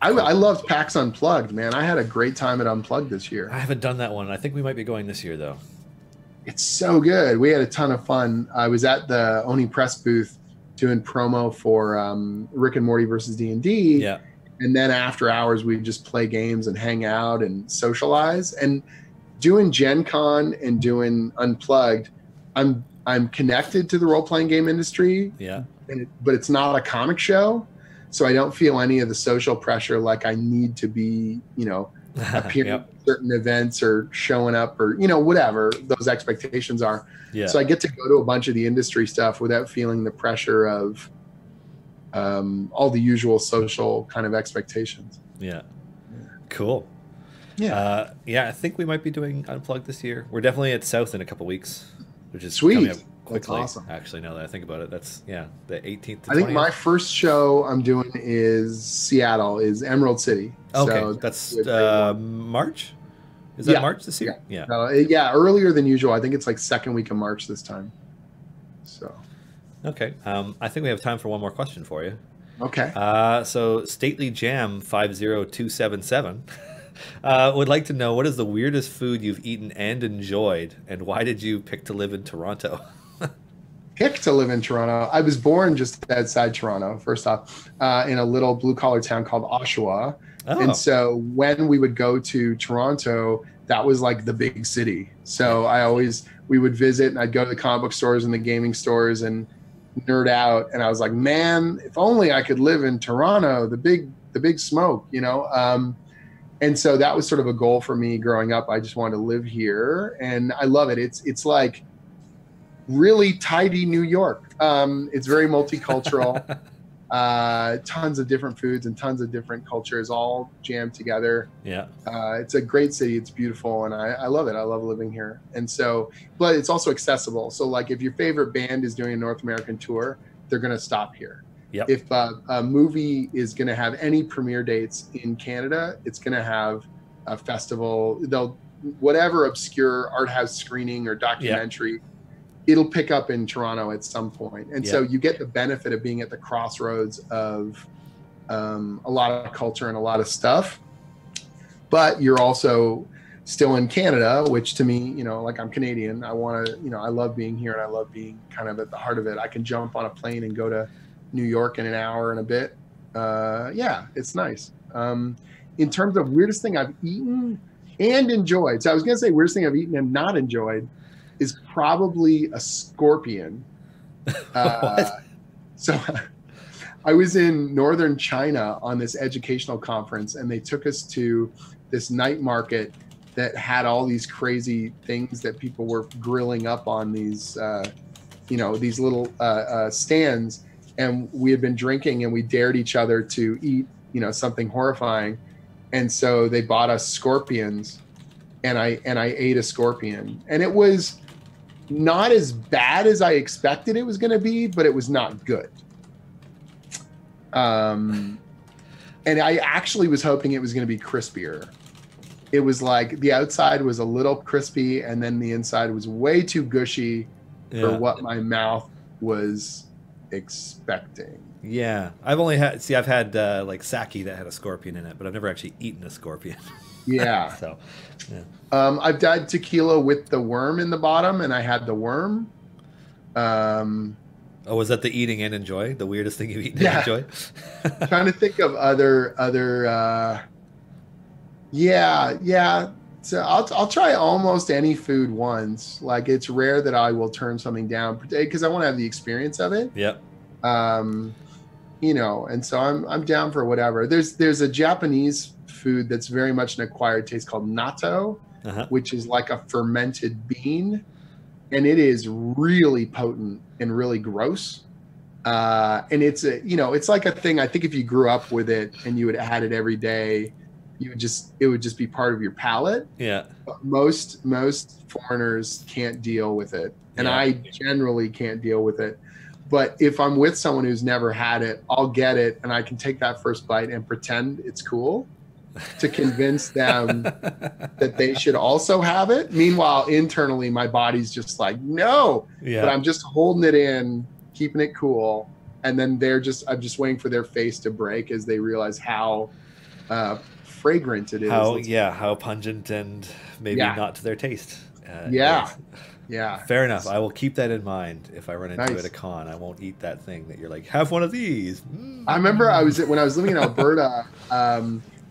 I loved PAX Unplugged, man. I had a great time at Unplugged this year. I haven't done that one. I think we might be going this year, though. It's so good. We had a ton of fun. I was at the Oni Press booth doing promo for Rick and Morty versus D&D. Yeah. And then after hours, we'd just play games and hang out and socialize. And doing Gen Con and doing Unplugged, I'm connected to the role-playing game industry. Yeah. But it's not a comic show. So I don't feel any of the social pressure like I need to be, appearing at certain events or showing up or, whatever those expectations are. Yeah. So I get to go to a bunch of the industry stuff without feeling the pressure of all the usual social kind of expectations. Yeah. Cool. Yeah. I think we might be doing Unplugged this year. We're definitely at South in a couple weeks, which is sweet. Coming up quickly. That's awesome. Actually, now that I think about it, that's the 18th to 20th. I think my first show I'm doing is Seattle, is Emerald City. Okay, so that's March? Is that March this year? Yeah. Earlier than usual. I think it's like second week of March this time. So. Okay. I think we have time for one more question for you. Okay. So Stately Jam 50277 would like to know, what is the weirdest food you've eaten and enjoyed, and why did you pick to live in Toronto? Pick to live in Toronto. I was born just outside Toronto, first off, in a little blue-collar town called Oshawa. Oh. And so when we would go to Toronto, that was like the big city. So we would visit, and I'd go to the comic book stores and the gaming stores and nerd out. And I was like, man, if only I could live in Toronto, the big smoke, And so that was sort of a goal for me growing up. I just wanted to live here, and I love it. It's like really tidy New York. It's very multicultural, tons of different foods and tons of different cultures all jammed together. Yeah. It's a great city. It's beautiful. And I love it. I love living here. And so, but it's also accessible. So like if your favorite band is doing a North American tour, they're going to stop here. Yep. If a movie is going to have any premiere dates in Canada, it's going to have a festival. Whatever obscure art house screening or documentary, it'll pick up in Toronto at some point. And so you get the benefit of being at the crossroads of a lot of culture and a lot of stuff. But you're also still in Canada, which to me, like I'm Canadian. I want to, I love being here, and I love being kind of at the heart of it. I can jump on a plane and go to New York in an hour and a bit. It's nice. In terms of weirdest thing I've eaten and enjoyed. So I was going to say weirdest thing I've eaten and not enjoyed is probably a scorpion. So I was in northern China on this educational conference, and they took us to this night market that had all these crazy things that people were grilling up on these, these little stands. And we had been drinking, and we dared each other to eat, something horrifying. And so they bought us scorpions, and I ate a scorpion, and it was not as bad as I expected it was going to be, but it was not good. And I actually was hoping it was going to be crispier. It was like the outside was a little crispy, and then the inside was way too gushy for what my mouth was expecting. Yeah, I've had like sake that had a scorpion in it, but I've never actually eaten a scorpion. Yeah. I've had tequila with the worm in the bottom, and I had the worm. Was that the eating and enjoy? The weirdest thing you've eaten and enjoy? Trying to think of other. So I'll try almost any food once. Like it's rare that I will turn something down because I want to have the experience of it. Yep. you know, and so I'm down for whatever. There's a Japanese food that's very much an acquired taste called natto, which is like a fermented bean, and it is really potent and really gross. And it's a, you know, it's like a thing. I think if you grew up with it and you would add it every day, it would just be part of your palate. Yeah. But most foreigners can't deal with it, and I generally can't deal with it. But if I'm with someone who's never had it, I'll get it, and I can take that first bite and pretend it's cool to convince them that they should also have it. Meanwhile, internally, my body's just like, no. Yeah. But I'm just holding it in, keeping it cool, and then I'm just waiting for their face to break as they realize how fragrant it is. How pungent and maybe not to their taste. Yeah. Fair enough. I will keep that in mind if I run into it at a con. I won't eat that thing that you're like, have one of these. I remember when I was living in Alberta,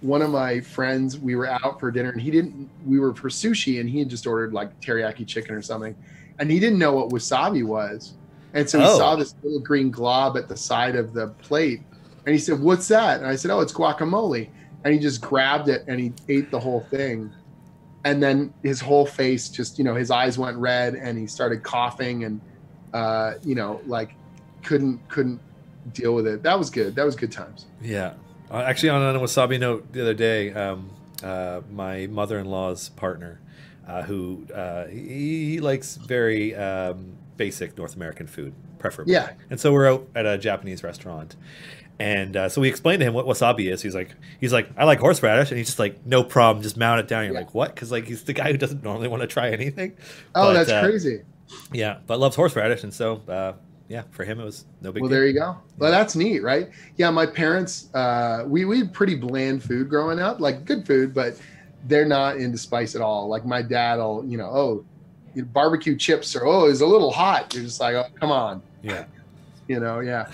one of my friends, we were out for dinner and we were for sushi and he had just ordered like teriyaki chicken or something. And he didn't know what wasabi was. And so he saw this little green glob at the side of the plate. And he said, what's that? And I said, oh, it's guacamole. And he just grabbed it and he ate the whole thing. And then his whole face just, you know, his eyes went red and he started coughing and, you know, like couldn't deal with it. That was good. That was good times. Yeah. Actually, on a wasabi note, the other day, my mother-in-law's partner, who he likes very basic North American food, preferably. Yeah. And so we're out at a Japanese restaurant. And so we explained to him what wasabi is. He's like, I like horseradish, and he's just like, no problem, just mount it down. You're like, what? Because like he's the guy who doesn't normally want to try anything. Oh, that's crazy. Yeah, but loves horseradish, and so yeah, for him it was no big deal. There you go. Well, that's neat, right? Yeah, my parents, we had pretty bland food growing up, like good food, but they're not into spice at all. Like my dad will, you know, barbecue chips or it's a little hot. You're just like, oh, come on. Yeah. You know, yeah.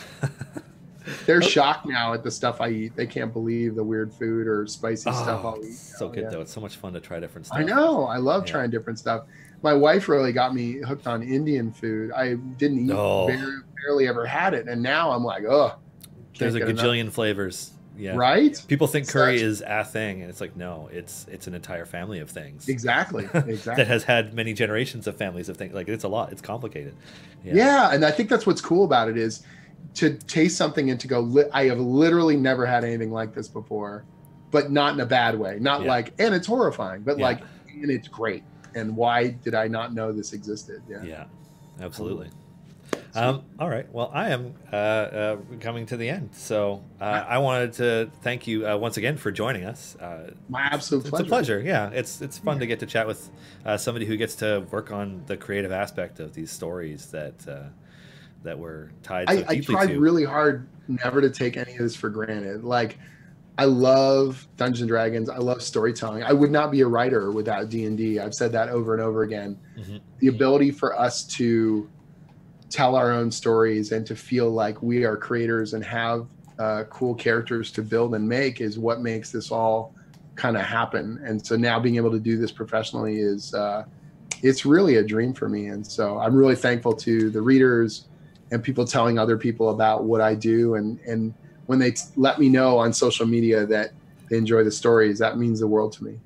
They're shocked now at the stuff I eat. They can't believe the weird food or spicy stuff I'll eat. So good though. It's so much fun to try different stuff. I know. I love trying different stuff. My wife really got me hooked on Indian food. I didn't eat, barely ever had it, and now I'm like, oh. There's a gajillion flavors. Yeah. Right? People think curry is a thing, and it's like, no, it's an entire family of things. Exactly. That has had many generations of families of things. Like it's a lot. It's complicated. Yeah, and I think that's what's cool about it is to taste something and to go, I have literally never had anything like this before, but not in a bad way. Not like, and it's horrifying, but like, and it's great. And why did I not know this existed? Yeah, absolutely. All right. Well, I am coming to the end. So I wanted to thank you once again for joining us. My absolute pleasure. It's a pleasure. Yeah, it's fun to get to chat with somebody who gets to work on the creative aspect of these stories that were tied so deeply to. I tried really hard never to take any of this for granted. Like, I love Dungeons and Dragons. I love storytelling. I would not be a writer without D&D. I've said that over and over again. Mm-hmm. The ability for us to tell our own stories and to feel like we are creators and have cool characters to build and make is what makes this all kind of happen. And so now being able to do this professionally is it's really a dream for me. And so I'm really thankful to the readers and people telling other people about what I do. And when they let me know on social media that they enjoy the stories, that means the world to me.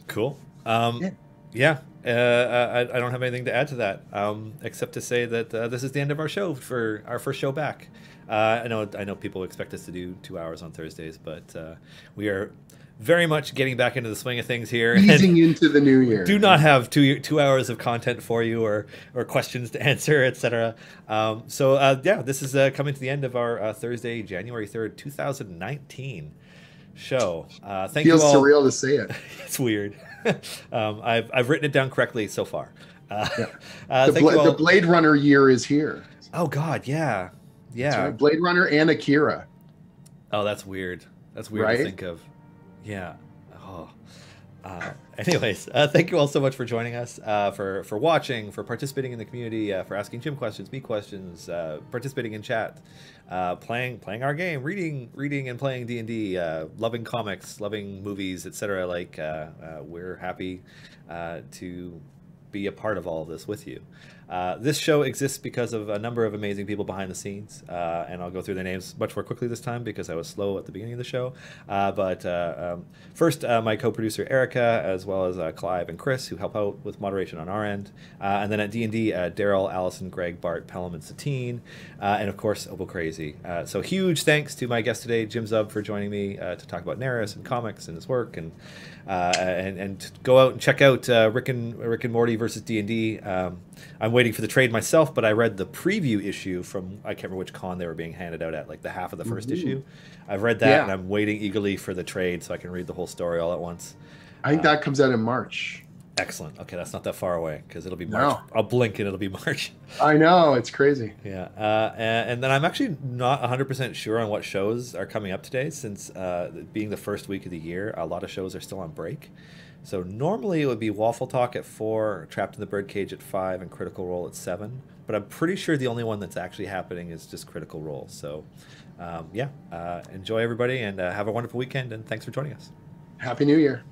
Cool. Yeah. I don't have anything to add to that, except to say that this is the end of our show for our first show back. I know people expect us to do 2 hours on Thursdays, but we are very much getting back into the swing of things here. Easing into the new year. Do not have 2 hours of content for you or questions to answer, etc. This is coming to the end of our Thursday, January 3rd, 2019 show. Thank you all. Feels surreal to say it. It's weird. I've written it down correctly so far. The Blade Runner year is here. Oh God, yeah. Right. Blade Runner and Akira. Oh, that's weird. That's weird to think of. Yeah. Oh. Anyways, thank you all so much for joining us, for watching, for participating in the community, for asking Jim questions, me questions, participating in chat, playing our game, reading and playing D&D, loving comics, loving movies, etc. Like we're happy to be a part of all of this with you. This show exists because of a number of amazing people behind the scenes, and I'll go through their names much more quickly this time because I was slow at the beginning of the show. First, my co-producer Erica, as well as Clive and Chris, who help out with moderation on our end. And then at D&D, Daryl, Allison, Greg, Bart, Pelham, and Satine, and of course, Opal Crazy. So huge thanks to my guest today, Jim Zub, for joining me to talk about Narus and comics and his work, and go out and check out Rick and Morty versus D&D. I'm waiting for the trade myself, but I read the preview issue from, I can't remember which con they were being handed out at, like the half of the first issue. I've read that, and I'm waiting eagerly for the trade so I can read the whole story all at once. I think that comes out in March. Excellent. Okay, that's not that far away because it'll be March. No. I'll blink and it'll be March. I know, it's crazy. Yeah, and then I'm actually not 100% sure on what shows are coming up today, since being the first week of the year, a lot of shows are still on break. So normally it would be Waffle Talk at 4, Trapped in the Birdcage at 5, and Critical Role at 7. But I'm pretty sure the only one that's actually happening is just Critical Role. So enjoy everybody, and have a wonderful weekend, and thanks for joining us. Happy New Year.